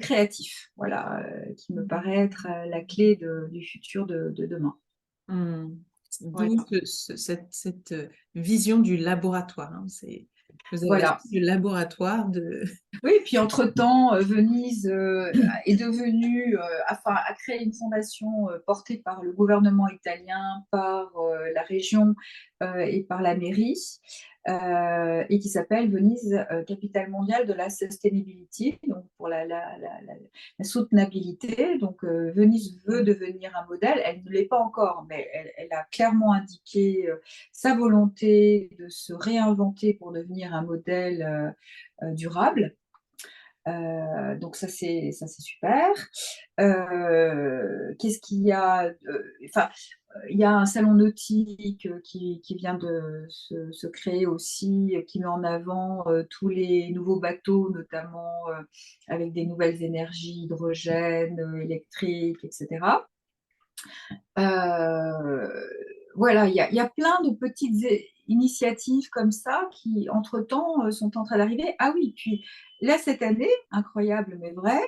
créatif, voilà, qui me paraît être la clé du futur de demain. Hmm. D'où Voilà. cette vision du laboratoire, hein. Vous avez Voilà. acheté le laboratoire de... Oui, puis entre-temps, Venise est devenue, enfin, a créé une fondation portée par le gouvernement italien, par la région et par la mairie, et qui s'appelle Venise, capitale mondiale de la sustainability, donc pour la soutenabilité. Donc, Venise veut devenir un modèle. Elle ne l'est pas encore, mais elle a clairement indiqué sa volonté de se réinventer pour devenir un modèle durable. Donc ça c'est super. Qu'est-ce qu'il y a enfin, il y a un salon nautique qui vient de se créer aussi, qui met en avant tous les nouveaux bateaux, notamment avec des nouvelles énergies, hydrogène, électrique, etc. Euh, voilà, il y a plein de petites initiatives comme ça qui, entre-temps, sont en train d'arriver. Ah oui, puis là, cette année, incroyable mais vrai,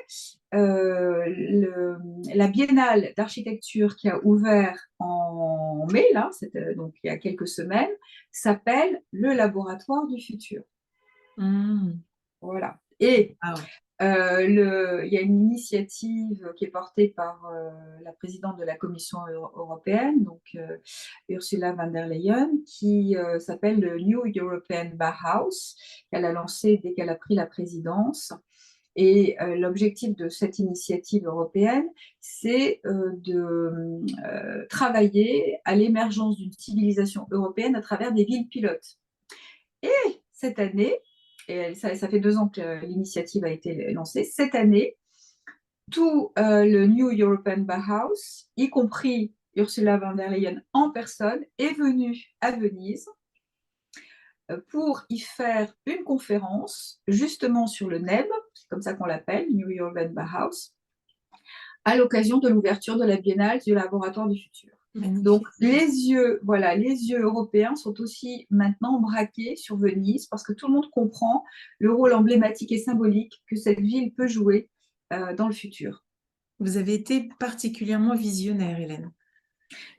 la Biennale d'architecture qui a ouvert en mai, là, donc il y a quelques semaines, s'appelle le Laboratoire du futur. Hmm. Voilà. Et Ah ouais. il y a une initiative qui est portée par la présidente de la Commission européenne, donc Ursula von der Leyen, qui s'appelle le New European Bauhaus, qu'elle a lancé dès qu'elle a pris la présidence. Et l'objectif de cette initiative européenne, c'est de travailler à l'émergence d'une civilisation européenne à travers des villes pilotes. Et cette année, et ça fait 2 ans que l'initiative a été lancée, cette année, tout le New European Bauhaus, y compris Ursula von der Leyen en personne, est venu à Venise pour y faire une conférence justement sur le NEB, c'est comme ça qu'on l'appelle, New European Bauhaus, à l'occasion de l'ouverture de la Biennale du Laboratoire du Futur. Donc, Magnifique. voilà, les yeux européens sont aussi maintenant braqués sur Venise parce que tout le monde comprend le rôle emblématique et symbolique que cette ville peut jouer dans le futur. Vous avez été particulièrement visionnaire, Hélène.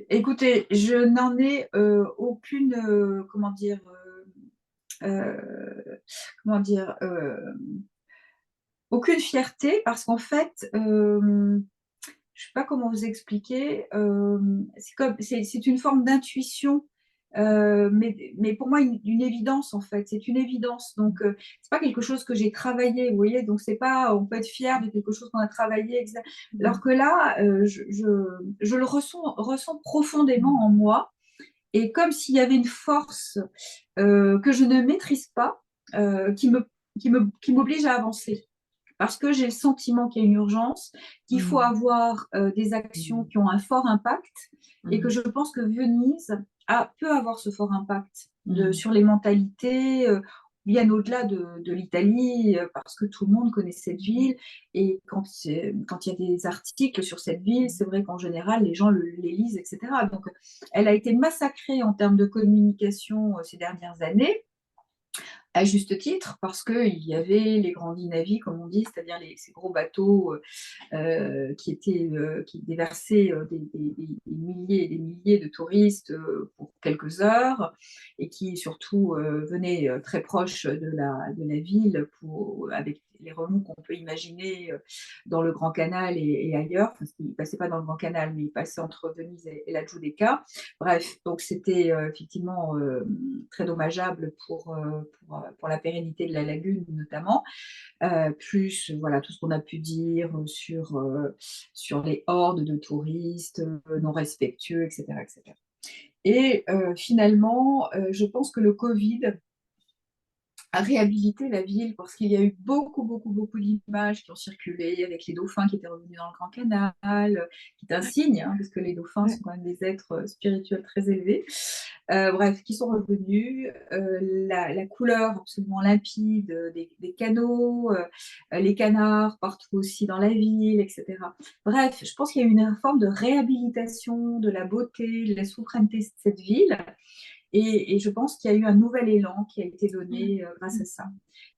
Écoutez, je n'en ai aucune, comment dire, aucune fierté parce qu'en fait, je ne sais pas comment vous expliquer. C'est une forme d'intuition, mais pour moi une évidence en fait. C'est une évidence. Donc c'est pas quelque chose que j'ai travaillé. Vous voyez, donc c'est pas. On peut être fier de quelque chose qu'on a travaillé, etc. Alors que là, je le ressens profondément en moi. et comme s'il y avait une force que je ne maîtrise pas, qui m'oblige à avancer. Parce que j'ai le sentiment qu'il y a une urgence, qu'il faut Mhm. avoir des actions qui ont un fort impact, et que Mhm. je pense que Venise peut avoir ce fort impact Mhm. sur les mentalités, bien au-delà de l'Italie, parce que tout le monde connaît cette ville. Et quand il y a des articles sur cette ville, c'est vrai qu'en général, les gens les lisent, etc. Donc, elle a été massacrée en termes de communication ces dernières années, à juste titre, parce qu'il y avait les grands navires, comme on dit, c'est-à-dire ces gros bateaux qui déversaient des milliers et des milliers de touristes pour quelques heures, et qui surtout venaient très proches de la ville avec les remous qu'on peut imaginer dans le Grand Canal et ailleurs. Enfin, ils ne passaient pas dans le Grand Canal, mais ils passaient entre Venise et la Giudecca. Bref, donc c'était effectivement très dommageable pour la pérennité de la lagune notamment. Plus voilà tout ce qu'on a pu dire sur les hordes de touristes non respectueux, etc. etc. Et finalement, je pense que le Covid à réhabiliter la ville, parce qu'il y a eu beaucoup, beaucoup, beaucoup d'images qui ont circulé avec les dauphins qui étaient revenus dans le Grand Canal, qui est un signe, hein, parce que les dauphins sont quand même des êtres spirituels très élevés. Bref, qui sont revenus, la couleur absolument limpide des canaux, les canards partout aussi dans la ville, etc. Bref, je pense qu'il y a eu une forme de réhabilitation de la beauté, de la souveraineté de cette ville, et je pense qu'il y a eu un nouvel élan qui a été donné grâce à ça.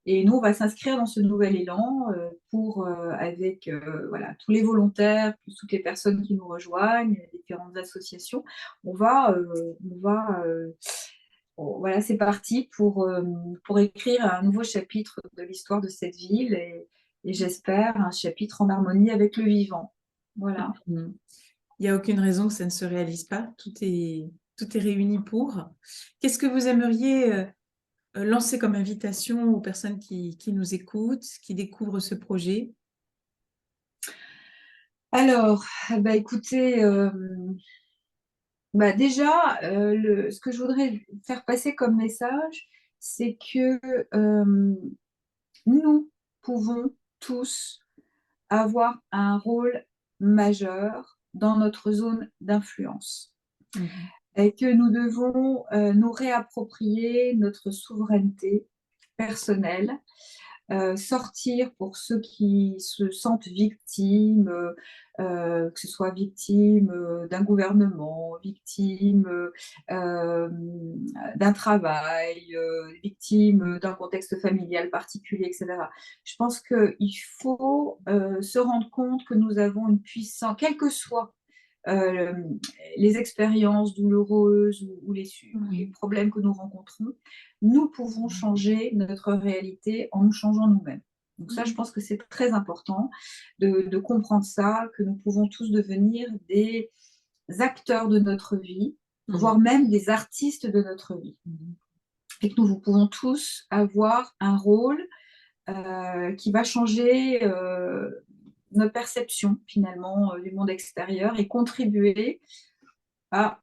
Et nous, on va s'inscrire dans ce nouvel élan avec voilà, tous les volontaires, plus toutes les personnes qui nous rejoignent, les différentes associations. Voilà, c'est parti pour écrire un nouveau chapitre de l'histoire de cette ville, et j'espère un chapitre en harmonie avec le vivant. Voilà. Mhm. Il n'y a aucune raison que ça ne se réalise pas. Tout est réuni pour. Qu'est-ce que vous aimeriez lancer comme invitation aux personnes qui nous écoutent, qui découvrent ce projet? Alors, bah écoutez, bah déjà, ce que je voudrais faire passer comme message, c'est que nous pouvons tous avoir un rôle majeur dans notre zone d'influence, Mhm. et que nous devons nous réapproprier notre souveraineté personnelle, sortir pour ceux qui se sentent victimes, que ce soit victime d'un gouvernement, victime d'un travail, victime d'un contexte familial particulier, etc. Je pense qu'il faut se rendre compte que nous avons une puissance, quelle que soit euh, les expériences douloureuses ou les Mhm. problèmes que nous rencontrons, nous pouvons changer notre réalité en nous changeant nous-mêmes. Donc ça, je pense que c'est très important de comprendre ça, que nous pouvons tous devenir des acteurs de notre vie, Mhm. voire même des artistes de notre vie. Mhm. Et que nous pouvons tous avoir un rôle qui va changer notre perception finalement du monde extérieur, et contribuer à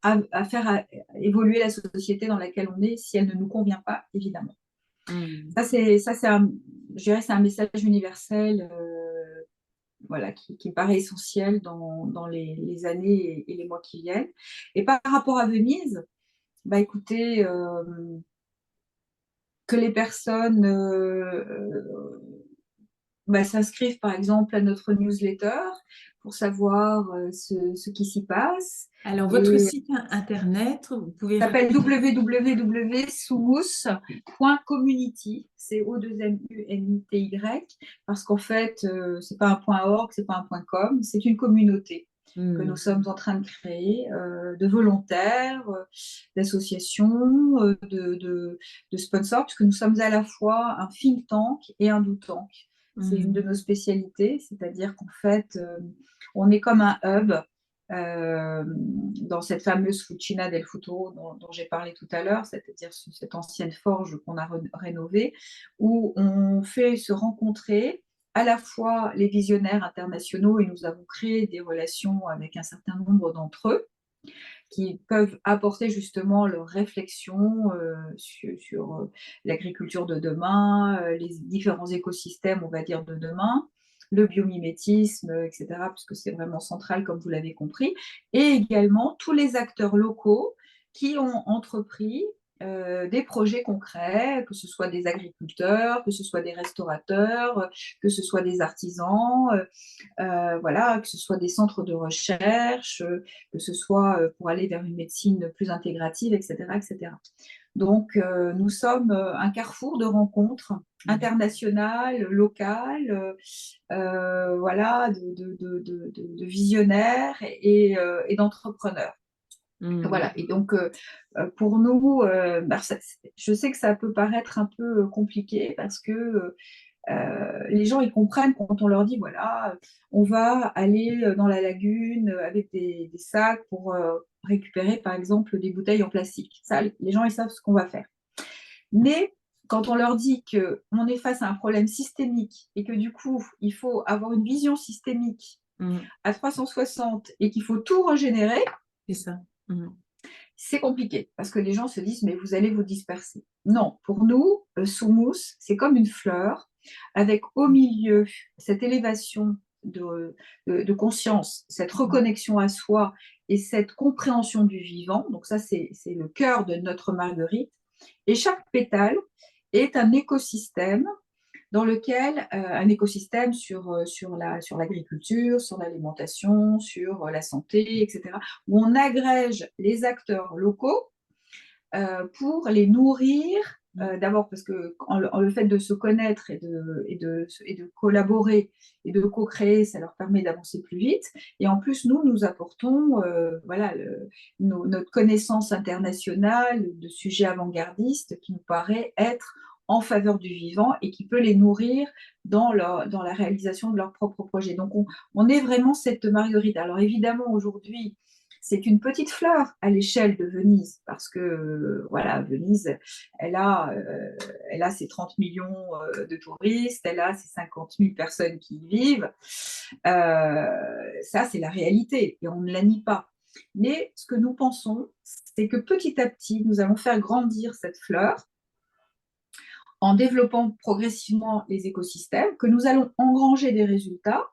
faire évoluer la société dans laquelle on est, si elle ne nous convient pas, évidemment. Mhm. Je dirais, c'est un message universel voilà, qui me paraît essentiel dans les années et les mois qui viennent. Et par rapport à Venise, bah, écoutez, que les personnes bah, s'inscrivent par exemple à notre newsletter pour savoir ce qui s'y passe. Alors, votre Et site internet, vous pouvez s'appelle répéter? www.summus.community, c'est O2MUNITY, parce qu'en fait, c'est pas un .org, c'est pas un .com, c'est une communauté que nous Mhm. sommes en train de créer, de volontaires, d'associations, de sponsors, puisque nous sommes à la fois un think tank et un do tank. C'est une de Mhm. nos spécialités, c'est-à-dire qu'en fait, on est comme un hub dans cette fameuse Fucina del Futuro dont j'ai parlé tout à l'heure, c'est-à-dire cette ancienne forge qu'on a rénovée, où on fait se rencontrer à la fois les visionnaires internationaux, et nous avons créé des relations avec un certain nombre d'entre eux, qui peuvent apporter justement leur réflexion sur l'agriculture de demain, les différents écosystèmes, on va dire, de demain, le biomimétisme, etc., puisque c'est vraiment central, comme vous l'avez compris, et également tous les acteurs locaux qui ont entrepris des projets concrets, que ce soit des agriculteurs, que ce soit des restaurateurs, que ce soit des artisans, voilà, que ce soit des centres de recherche, que ce soit pour aller vers une médecine plus intégrative, etc., etc. Donc, nous sommes un carrefour de rencontres internationales, locales, voilà, de visionnaires et d'entrepreneurs. Voilà, et donc pour nous, je sais que ça peut paraître un peu compliqué parce que les gens, ils comprennent quand on leur dit, voilà, on va aller dans la lagune avec des sacs pour récupérer, par exemple, des bouteilles en plastique. Ça, les gens, ils savent ce qu'on va faire. Mais quand on leur dit qu'on est face à un problème systémique et que du coup, il faut avoir une vision systémique à 360 et qu'il faut tout régénérer, C'est ça. c'est compliqué parce que les gens se disent, mais vous allez vous disperser. Non, pour nous, Soumous, c'est comme une fleur avec au milieu cette élévation de conscience, cette reconnexion à soi et cette compréhension du vivant. Donc ça, c'est le cœur de notre marguerite. Et chaque pétale est un écosystème dans lequel un écosystème sur l'agriculture, sur l'alimentation, sur la santé, etc., où on agrège les acteurs locaux pour les nourrir. D'abord parce que le fait de se connaître et de collaborer et de co-créer, ça leur permet d'avancer plus vite. Et en plus, nous apportons voilà, notre connaissance internationale de sujets avant-gardistes qui nous paraît être en faveur du vivant et qui peut les nourrir dans la réalisation de leurs propres projets. Donc, on est vraiment cette marguerite. Alors, évidemment, aujourd'hui, c'est une petite fleur à l'échelle de Venise, parce que voilà, Venise, elle a ses 30 millions de touristes, elle a ses 50 000 personnes qui y vivent. Ça, c'est la réalité et on ne la nie pas. Mais ce que nous pensons, c'est que petit à petit, nous allons faire grandir cette fleur en développant progressivement les écosystèmes, que nous allons engranger des résultats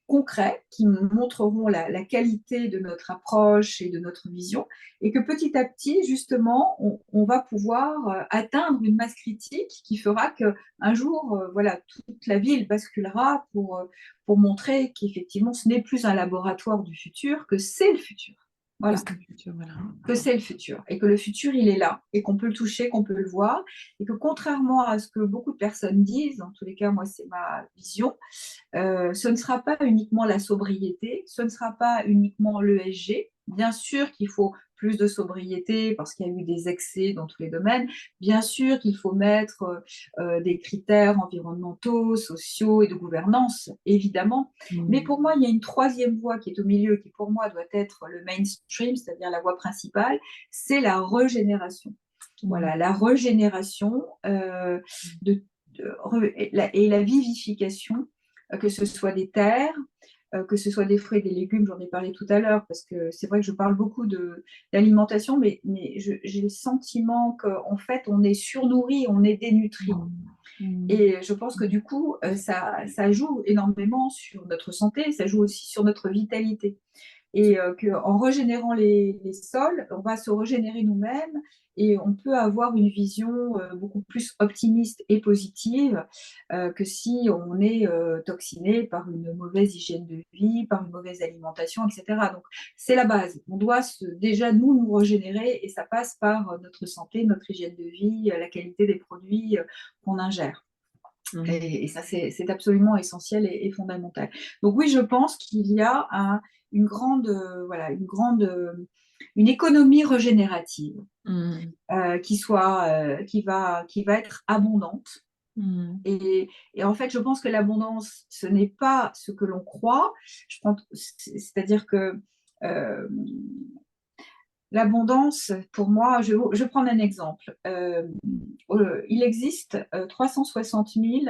concrets qui montreront la qualité de notre approche et de notre vision, et que petit à petit, justement, on va pouvoir atteindre une masse critique qui fera qu'un jour, voilà, toute la ville basculera pour montrer qu'effectivement, ce n'est plus un laboratoire du futur, que c'est le futur. Voilà. C'est le futur, voilà. Que c'est le futur et que le futur, il est là et qu'on peut le toucher, qu'on peut le voir et que contrairement à ce que beaucoup de personnes disent, en tous les cas, moi, c'est ma vision, ce ne sera pas uniquement la sobriété, ce ne sera pas uniquement l'ESG. Bien sûr qu'il faut plus de sobriété parce qu'il y a eu des excès dans tous les domaines. Bien sûr qu'il faut mettre des critères environnementaux, sociaux et de gouvernance, évidemment. Mais pour moi, il y a une troisième voie qui est au milieu, qui pour moi doit être le mainstream, c'est-à-dire la voie principale, c'est la régénération. Voilà, la régénération et la vivification, que ce soit des terres, que ce soit des fruits et des légumes, j'en ai parlé tout à l'heure, parce que c'est vrai que je parle beaucoup d'alimentation, mais j'ai le sentiment qu'en fait, on est surnourri, on est dénutri. Et je pense que du coup, ça joue énormément sur notre santé, ça joue aussi sur notre vitalité. Et qu'en régénérant les sols, on va se régénérer nous-mêmes et on peut avoir une vision beaucoup plus optimiste et positive que si on est toxiné par une mauvaise hygiène de vie, par une mauvaise alimentation, etc. Donc, c'est la base. On doit déjà nous régénérer et ça passe par notre santé, notre hygiène de vie, la qualité des produits qu'on ingère. Et ça, c'est absolument essentiel et fondamental. Donc oui, je pense qu'il y a une économie régénérative qui va être abondante. Et en fait, je pense que l'abondance, ce n'est pas ce que l'on croit. C'est-à-dire que l'abondance, pour moi, je vais prendre un exemple. Il existe 360 000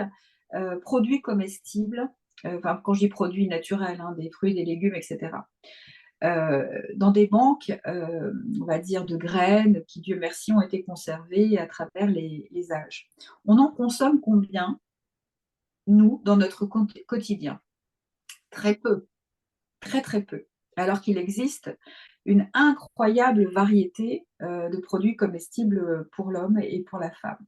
produits comestibles, enfin, quand je dis produits naturels, hein, des fruits, des légumes, etc. dans des banques, on va dire, de graines qui, Dieu merci, ont été conservées à travers les âges. On en consomme combien, nous, dans notre quotidien? Très peu, très très peu. Alors qu'il existe une incroyable variété de produits comestibles pour l'homme et pour la femme.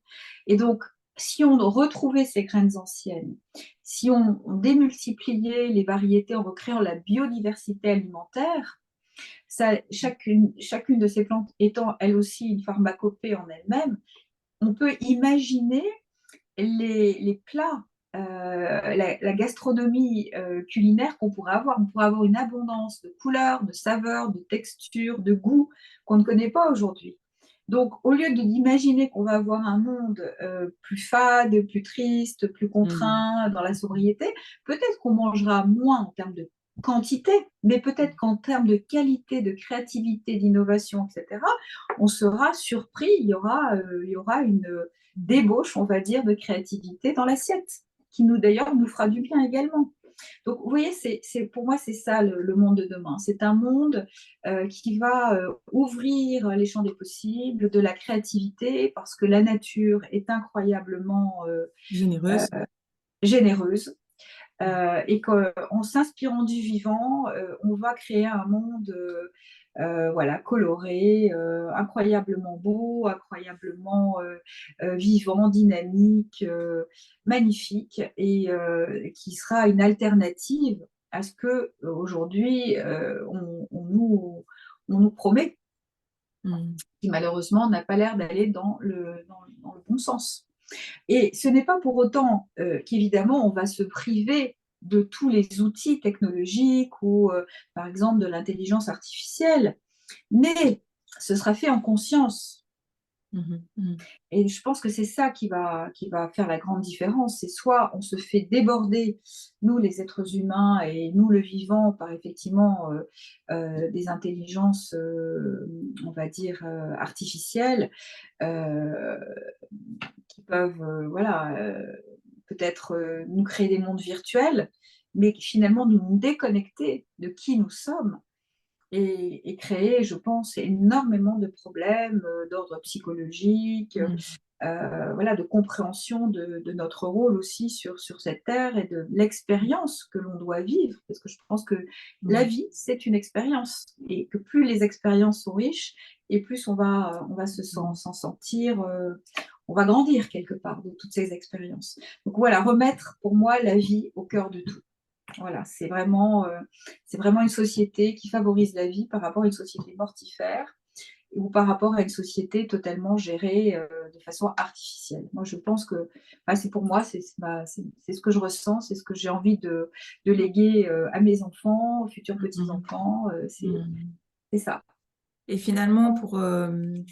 Et donc, si on retrouvait ces graines anciennes, si on démultipliait les variétés en recréant la biodiversité alimentaire, ça, chacune de ces plantes étant elle aussi une pharmacopée en elle-même, on peut imaginer les plats, la gastronomie culinaire qu'on pourrait avoir. On pourrait avoir une abondance de couleurs, de saveurs, de textures, de goûts qu'on ne connaît pas aujourd'hui. Donc, au lieu d'imaginer qu'on va avoir un monde plus fade, plus triste, plus Mm. contraint dans la sobriété, peut-être qu'on mangera moins en termes de quantité, mais peut-être qu'en termes de qualité, de créativité, d'innovation, etc., on sera surpris, il y aura une débauche, on va dire, de créativité dans l'assiette, qui nous d'ailleurs nous fera du bien également. Donc, vous voyez, pour moi, c'est ça le monde de demain. C'est un monde qui va ouvrir les champs des possibles, de la créativité, parce que la nature est incroyablement Généreuse. généreuse. Et qu'en s'inspirant du vivant, on va créer un monde voilà, coloré, incroyablement beau, incroyablement vivant, dynamique, magnifique, et qui sera une alternative à ce que aujourd'hui on nous promet, Mm. qui malheureusement n'a pas l'air d'aller dans le bon sens. Et ce n'est pas pour autant qu'évidemment, on va se priver de tous les outils technologiques ou, par exemple, de l'intelligence artificielle, mais ce sera fait en conscience. Mhm. Mm. Et je pense que c'est ça qui va faire la grande différence. C'est soit on se fait déborder, nous les êtres humains et nous le vivant, par effectivement des intelligences, on va dire, artificielles, euh, qui peuvent voilà, peut-être nous créer des mondes virtuels, mais finalement nous déconnecter de qui nous sommes et créer, je pense, énormément de problèmes d'ordre psychologique, Mm. voilà, de compréhension de notre rôle aussi sur cette terre et de l'expérience que l'on doit vivre. Parce que je pense que la Oui. vie, c'est une expérience. Et que plus les expériences sont riches, et plus on va s'en sentir, on va grandir quelque part de toutes ces expériences. Donc voilà, remettre pour moi la vie au cœur de tout. Voilà, c'est vraiment une société qui favorise la vie par rapport à une société mortifère ou par rapport à une société totalement gérée de façon artificielle. Moi, je pense que bah, c'est pour moi, c'est ce que je ressens, c'est ce que j'ai envie de léguer à mes enfants, aux futurs Mhm. petits-enfants. Mm. C'est ça. Et finalement, pour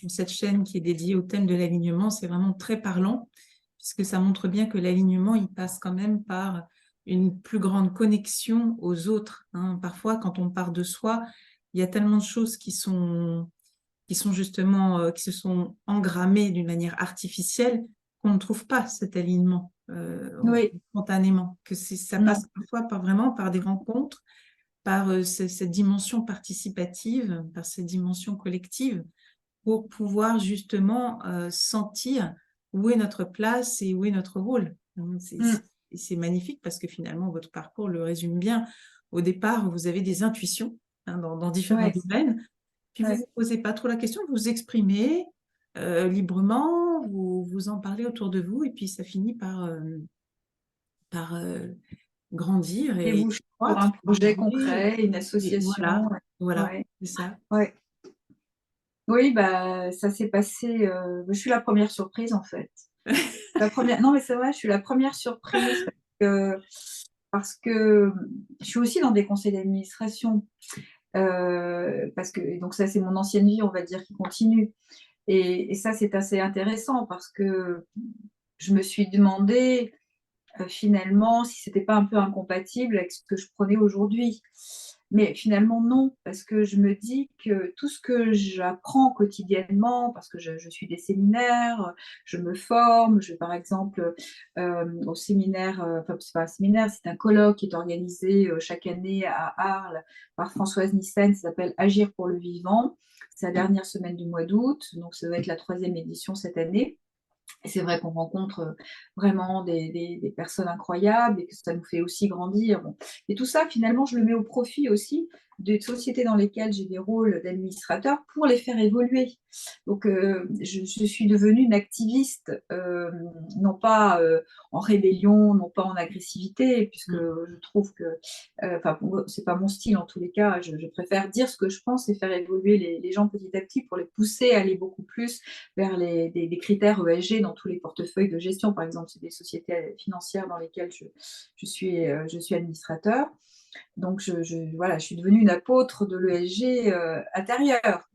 cette chaîne qui est dédiée au thème de l'alignement, c'est vraiment très parlant, puisque ça montre bien que l'alignement, il passe quand même par une plus grande connexion aux autres, hein. Parfois, quand on part de soi, il y a tellement de choses qui sont justement, qui se sont engrammées d'une manière artificielle qu'on ne trouve pas cet alignement Oui, spontanément, ça non. passe parfois vraiment par des rencontres par cette dimension participative, par cette dimension collective, pour pouvoir justement sentir où est notre place et où est notre rôle. Mm. C'est magnifique parce que finalement, votre parcours le résume bien. Au départ, vous avez des intuitions hein, dans différents Ouais, domaines, puis vous ne ouais. vous posez pas trop la question, vous vous exprimez librement, vous en parlez autour de vous, et puis ça finit par grandir et Débouche sur croître, un projet évoluer. concret, une Et association. voilà, voilà, Ouais, c'est ça. ouais. Oui, bah, ça s'est passé. Je suis la première surprise en fait. La première, non, mais c'est vrai, je suis la première surprise parce que je suis aussi dans des conseils d'administration. Parce que, et donc ça, c'est mon ancienne vie, on va dire, qui continue. Et ça, c'est assez intéressant parce que je me suis demandé finalement si c'était pas un peu incompatible avec ce que je prenais aujourd'hui. Mais finalement, non, parce que je me dis que tout ce que j'apprends quotidiennement, parce que je suis des séminaires, je me forme, je vais par exemple au séminaire, enfin c'est pas un séminaire, c'est un colloque qui est organisé chaque année à Arles par Françoise Nyssen, ça s'appelle Agir pour le vivant. C'est la dernière semaine du mois d'août, donc ça va être la 3e édition cette année. Et c'est vrai qu'on rencontre vraiment des personnes incroyables et que ça nous fait aussi grandir. Bon. Et tout ça, finalement, je le mets au profit aussi des sociétés dans lesquelles j'ai des rôles d'administrateur pour les faire évoluer. Donc, je suis devenue une activiste, non pas en rébellion, non pas en agressivité, puisque Mm. je trouve que, enfin, c'est pas mon style en tous les cas. Je préfère dire ce que je pense et faire évoluer les gens petit à petit pour les pousser à aller beaucoup plus vers des critères ESG dans tous les portefeuilles de gestion. Par exemple, c'est des sociétés financières dans lesquelles je suis administrateur. Donc, voilà, je suis devenue une apôtre de l'ESG intérieur.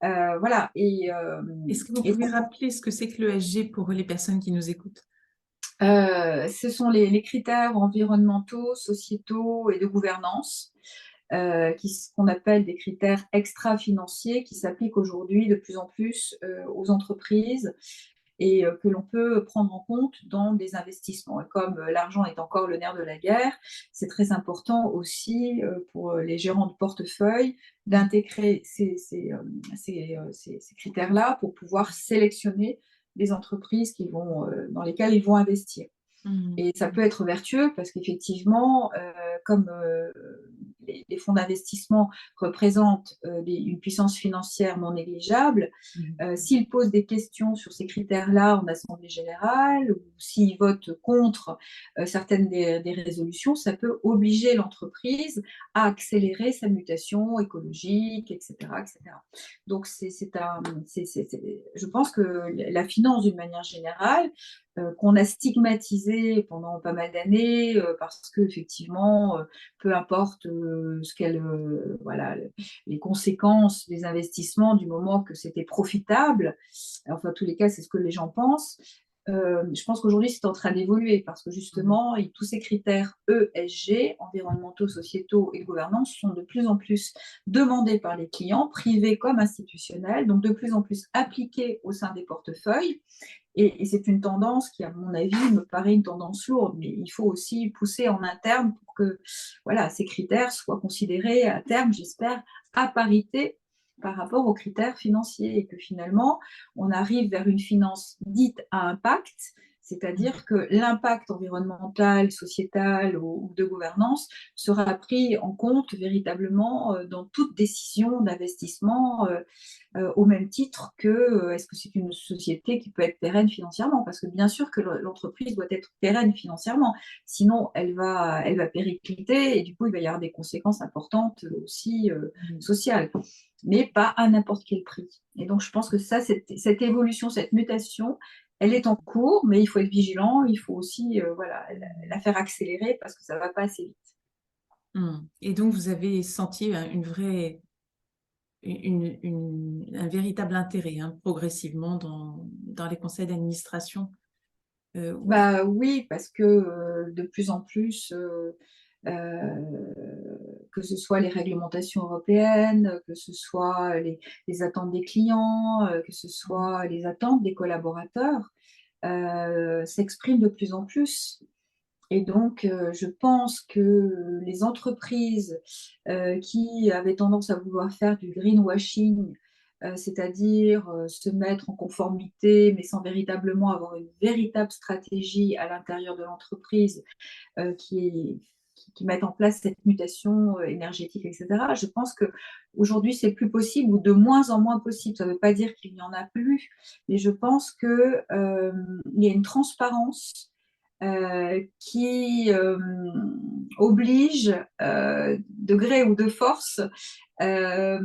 Voilà. Est-ce que vous Et pouvez donc, rappeler ce que c'est que l'ESG pour les personnes qui nous écoutent? ce sont les critères environnementaux, sociétaux et de gouvernance, qu'on appelle des critères extra-financiers qui s'appliquent aujourd'hui de plus en plus aux entreprises et que l'on peut prendre en compte dans des investissements. Et comme l'argent est encore le nerf de la guerre, c'est très important aussi pour les gérants de portefeuille d'intégrer ces critères-là pour pouvoir sélectionner les entreprises dans lesquelles ils vont investir. Mm. Et ça peut être vertueux parce qu'effectivement, comme les fonds d'investissement représentent une puissance financière non négligeable, Mm. s'ils posent des questions sur ces critères-là en assemblée générale ou s'ils votent contre certaines des résolutions, ça peut obliger l'entreprise à accélérer sa mutation écologique, etc. etc. Donc, je pense que la finance, d'une manière générale, qu'on a stigmatisé pendant pas mal d'années parce que effectivement, peu importe voilà, les conséquences des investissements du moment que c'était profitable. Enfin, en tous les cas, c'est ce que les gens pensent. Je pense qu'aujourd'hui, c'est en train d'évoluer parce que Mm. justement, tous ces critères ESG, environnementaux, sociétaux et de gouvernance, sont de plus en plus demandés par les clients, privés comme institutionnels, donc de plus en plus appliqués au sein des portefeuilles. Et c'est une tendance qui, à mon avis, me paraît une tendance lourde, mais il faut aussi pousser en interne pour que voilà, ces critères soient considérés à terme, j'espère, à parité par rapport aux critères financiers et que finalement, on arrive vers une finance dite à impact, c'est-à-dire que l'impact environnemental, sociétal ou de gouvernance sera pris en compte véritablement dans toute décision d'investissement au même titre que est-ce que c'est une société qui peut être pérenne financièrement? Parce que bien sûr que l'entreprise doit être pérenne financièrement, sinon elle va péricliter et du coup il va y avoir des conséquences importantes aussi Mm. sociales, mais pas à n'importe quel prix. Et donc je pense que ça, cette évolution, cette mutation, elle est en cours, mais il faut être vigilant, il faut aussi voilà, la faire accélérer parce que ça ne va pas assez vite. Mm. Et donc, vous avez senti un véritable intérêt progressivement dans les conseils d'administration. Ouais. Bah oui, parce que de plus en plus, que ce soit les réglementations européennes, que ce soit les attentes des clients, que ce Mm. soit les attentes des collaborateurs, s'expriment de plus en plus. Et donc, je pense que les entreprises qui avaient tendance à vouloir faire du greenwashing, c'est-à-dire se mettre en conformité, mais sans véritablement avoir une véritable stratégie à l'intérieur de l'entreprise qui mettent en place cette mutation énergétique, etc. Je pense qu'aujourd'hui, c'est plus possible ou de moins en moins possible. Ça ne veut pas dire qu'il n'y en a plus, mais je pense qu'il y a une transparence qui oblige, de gré ou de force, euh,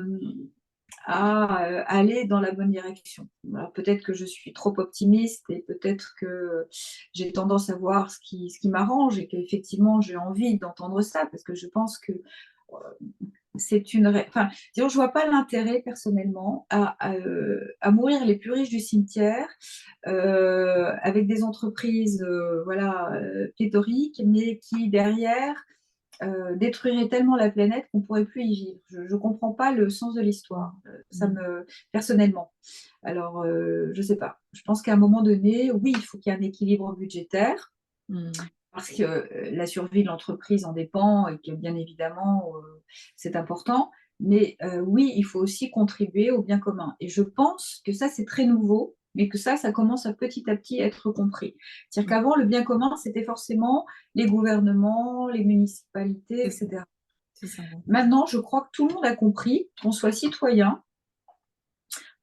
à aller dans la bonne direction. Alors peut-être que je suis trop optimiste et peut-être que j'ai tendance à voir ce qui m'arrange et qu'effectivement j'ai envie d'entendre ça parce que je pense que c'est enfin, disons, je vois pas l'intérêt personnellement à mourir les plus riches du cimetière avec des entreprises voilà, pléthoriques, mais qui derrière détruirait tellement la planète qu'on ne pourrait plus y vivre. Je ne comprends pas le sens de l'histoire, personnellement. Alors, je ne sais pas. Je pense qu'à un moment donné, oui, il faut qu'il y ait un équilibre budgétaire, parce que la survie de l'entreprise en dépend et que bien évidemment, c'est important. Mais oui, il faut aussi contribuer au bien commun. Et je pense que ça, c'est très nouveau, mais que ça commence à petit être compris. C'est-à-dire qu'avant, le bien commun, c'était forcément les gouvernements, les municipalités, etc. C'est ça. Maintenant, je crois que tout le monde a compris, qu'on soit citoyen,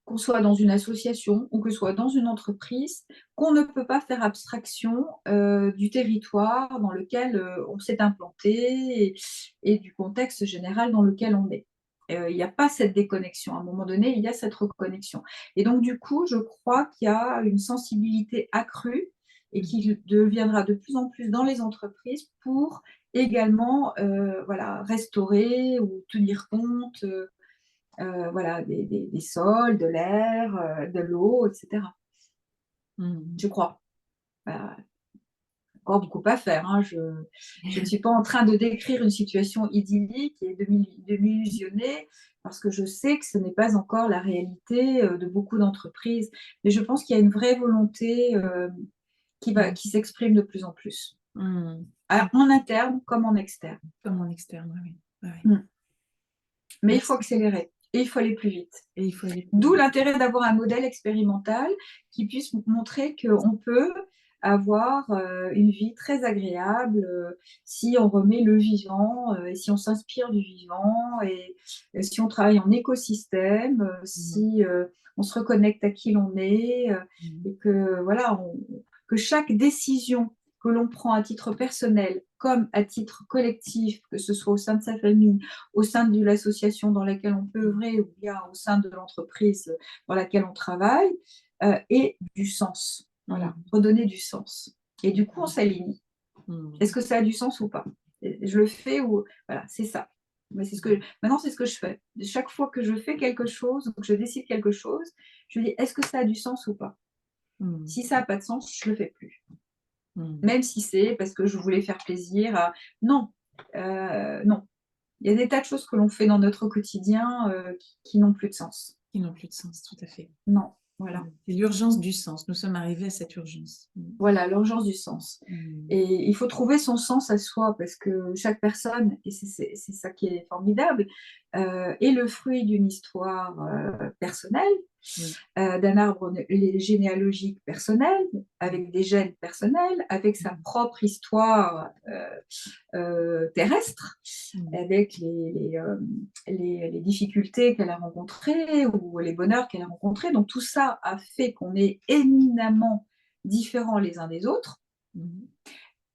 qu'on soit dans une association ou que ce soit dans une entreprise, qu'on ne peut pas faire abstraction du territoire dans lequel on s'est implanté et du contexte général dans lequel on est. Il n'y a pas cette déconnexion. À un moment donné, il y a cette reconnexion. Et donc, du coup, je crois qu'il y a une sensibilité accrue et qui deviendra de plus en plus dans les entreprises pour également voilà, restaurer ou tenir compte voilà, des sols, de l'air, de l'eau, etc. Je crois. Voilà. Encore beaucoup à faire. Hein. Je ne suis pas en train de décrire une situation idyllique et de m'illusionner parce que je sais que ce n'est pas encore la réalité de beaucoup d'entreprises. Mais je pense qu'il y a une vraie volonté qui s'exprime de plus en plus. En interne comme en externe. Comme en externe, oui. Mais il faut accélérer et il faut aller plus vite. Et il faut aller plus D'où vite. l'intérêt d'avoir un modèle expérimental qui puisse montrer qu'on peut avoir une vie très agréable si on remet le vivant, et si on s'inspire du vivant, et si on travaille en écosystème, si on se reconnecte à qui l'on est, et que, voilà, que chaque décision que l'on prend à titre personnel comme à titre collectif, que ce soit au sein de sa famille, au sein de l'association dans laquelle on peut œuvrer ou bien au sein de l'entreprise dans laquelle on travaille, ait du sens. Voilà, redonner du sens. Et du coup, on s'aligne. Est-ce que ça a du sens ou pas? Je le fais ou... Voilà, c'est ça. Mais maintenant, c'est ce que je fais. Chaque fois que je fais quelque chose, que je décide quelque chose, je dis, est-ce que ça a du sens ou pas? Si ça n'a pas de sens, je ne le fais plus. Même si c'est parce que je voulais faire plaisir à... Non, non. Il y a des tas de choses que l'on fait dans notre quotidien qui n'ont plus de sens. Qui n'ont plus de sens, tout à fait. Non, voilà. C'est l'urgence du sens. Nous sommes arrivés à cette urgence. Voilà, l'urgence du sens. Et il faut trouver son sens à soi parce que chaque personne, et c'est ça qui est formidable, est le fruit d'une histoire personnelle, d'un arbre généalogique personnel, avec des gènes personnels, avec sa propre histoire terrestre, avec les difficultés qu'elle a rencontrées ou les bonheurs qu'elle a rencontrés. Donc tout ça a fait qu'on est éminemment différents les uns des autres,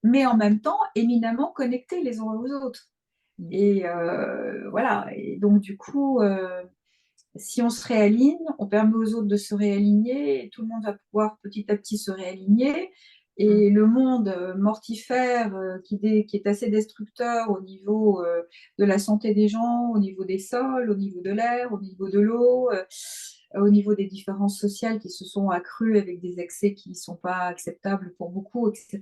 mais en même temps éminemment connectés les uns aux autres. Et voilà, et donc du coup, si on se réaligne, on permet aux autres de se réaligner, et tout le monde va pouvoir petit à petit se réaligner. Et le monde mortifère qui est assez destructeur au niveau de la santé des gens, au niveau des sols, au niveau de l'air, au niveau de l'eau, au niveau des différences sociales qui se sont accrues avec des excès qui ne sont pas acceptables pour beaucoup, etc.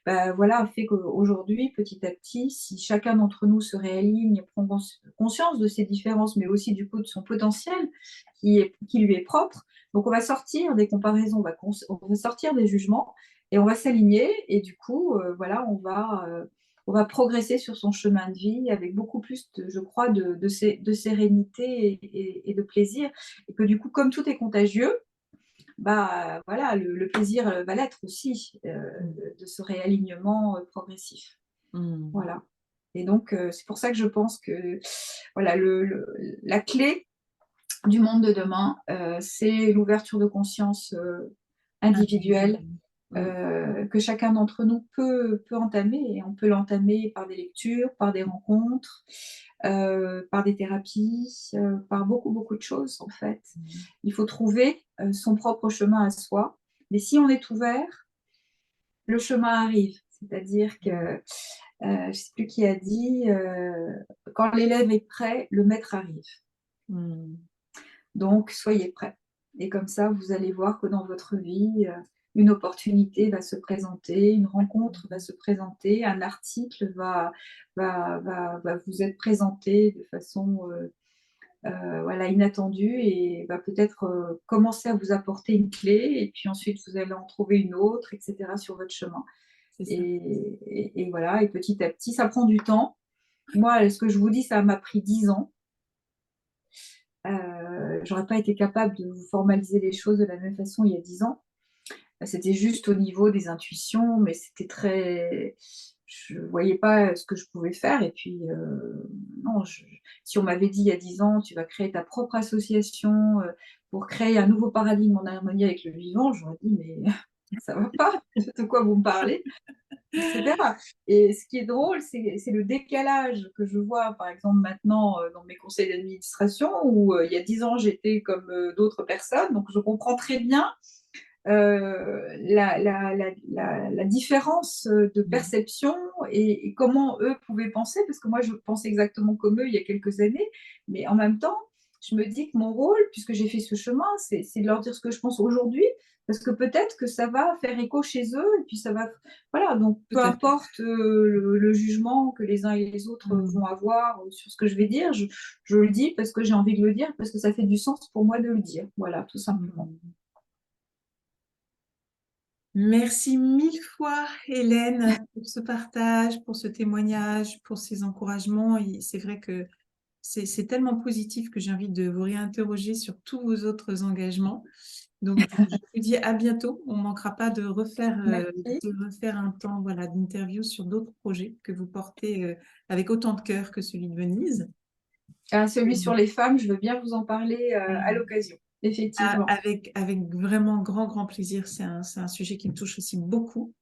Ben, voilà, fait qu'aujourd'hui, petit à petit, si chacun d'entre nous se réaligne, prend conscience de ses différences, mais aussi du coup de son potentiel qui lui est propre, donc on va sortir des comparaisons, on va sortir des jugements, et on va s'aligner, et du coup, voilà, on va progresser sur son chemin de vie avec beaucoup plus, je crois, de sérénité et de plaisir. Et que du coup, comme tout est contagieux, bah, voilà, le plaisir va l'être aussi de ce réalignement progressif. Voilà. Et donc, c'est pour ça que je pense que voilà, la clé du monde de demain, c'est l'ouverture de conscience individuelle que chacun d'entre nous peut entamer. Et on peut l'entamer par des lectures, par des rencontres, par des thérapies, par beaucoup, beaucoup de choses en fait. Il faut trouver son propre chemin à soi. Mais si on est ouvert, le chemin arrive. C'est-à-dire que, je ne sais plus qui a dit, quand l'élève est prêt, le maître arrive. Donc, soyez prêts. Et comme ça, vous allez voir que dans votre vie, une opportunité va se présenter, une rencontre va se présenter, un article va vous être présenté de façon voilà, inattendue et va peut-être commencer à vous apporter une clé et puis ensuite vous allez en trouver une autre, etc. sur votre chemin. c'est ça. Et voilà, et petit à petit, ça prend du temps. Moi, ce que je vous dis, ça m'a pris 10 ans. J'aurais pas été capable de vous formaliser les choses de la même façon il y a 10 ans. C'était juste au niveau des intuitions, mais c'était très je voyais pas ce que je pouvais faire et puis, non, si on m'avait dit il y a 10 ans: «Tu vas créer ta propre association, pour créer un nouveau paradigme en harmonie avec le vivant», j'aurais dit: «Mais ça va pas, de quoi vous me parlez?» etc. Et ce qui est drôle, c'est le décalage que je vois, par exemple, maintenant dans mes conseils d'administration, où il y a 10 ans, j'étais comme d'autres personnes. Donc, je comprends très bien la différence de Mmh. perception et comment eux pouvaient penser, parce que moi, je pensais exactement comme eux il y a quelques années. Mais en même temps, je me dis que mon rôle, puisque j'ai fait ce chemin, c'est de leur dire ce que je pense aujourd'hui, parce que peut-être que ça va faire écho chez eux, et puis ça va. Voilà, donc Tout peu à fait. importe le jugement que les uns et les autres vont Mmh. avoir sur ce que je vais dire, je le dis parce que j'ai envie de le dire, parce que ça fait du sens pour moi de le dire. Voilà, tout simplement. Mmh. Merci mille fois, Hélène, pour ce partage, pour ce témoignage, pour ces encouragements. Et c'est vrai que c'est tellement positif que j'ai envie de vous réinterroger sur tous vos autres engagements. Donc, je vous dis à bientôt. On ne manquera pas Merci. de refaire un temps, voilà, d'interview sur d'autres projets que vous portez avec autant de cœur que celui de Venise. Ah, celui sur les femmes, je veux bien vous en parler à l'occasion, effectivement. Avec vraiment grand plaisir. C'est un sujet qui me touche aussi beaucoup.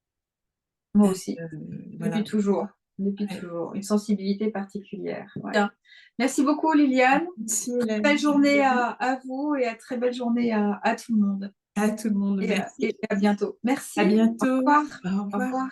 Moi Euh, aussi, euh, depuis voilà. toujours, depuis Ouais. toujours. Une sensibilité particulière. Ouais. Bien. Merci beaucoup, Liliane. Merci, Belle Hélène. journée à vous et à très belle journée à tout le monde. À tout le monde. Et Merci. à bientôt. À Merci. Au bientôt. revoir. Au Au revoir. revoir.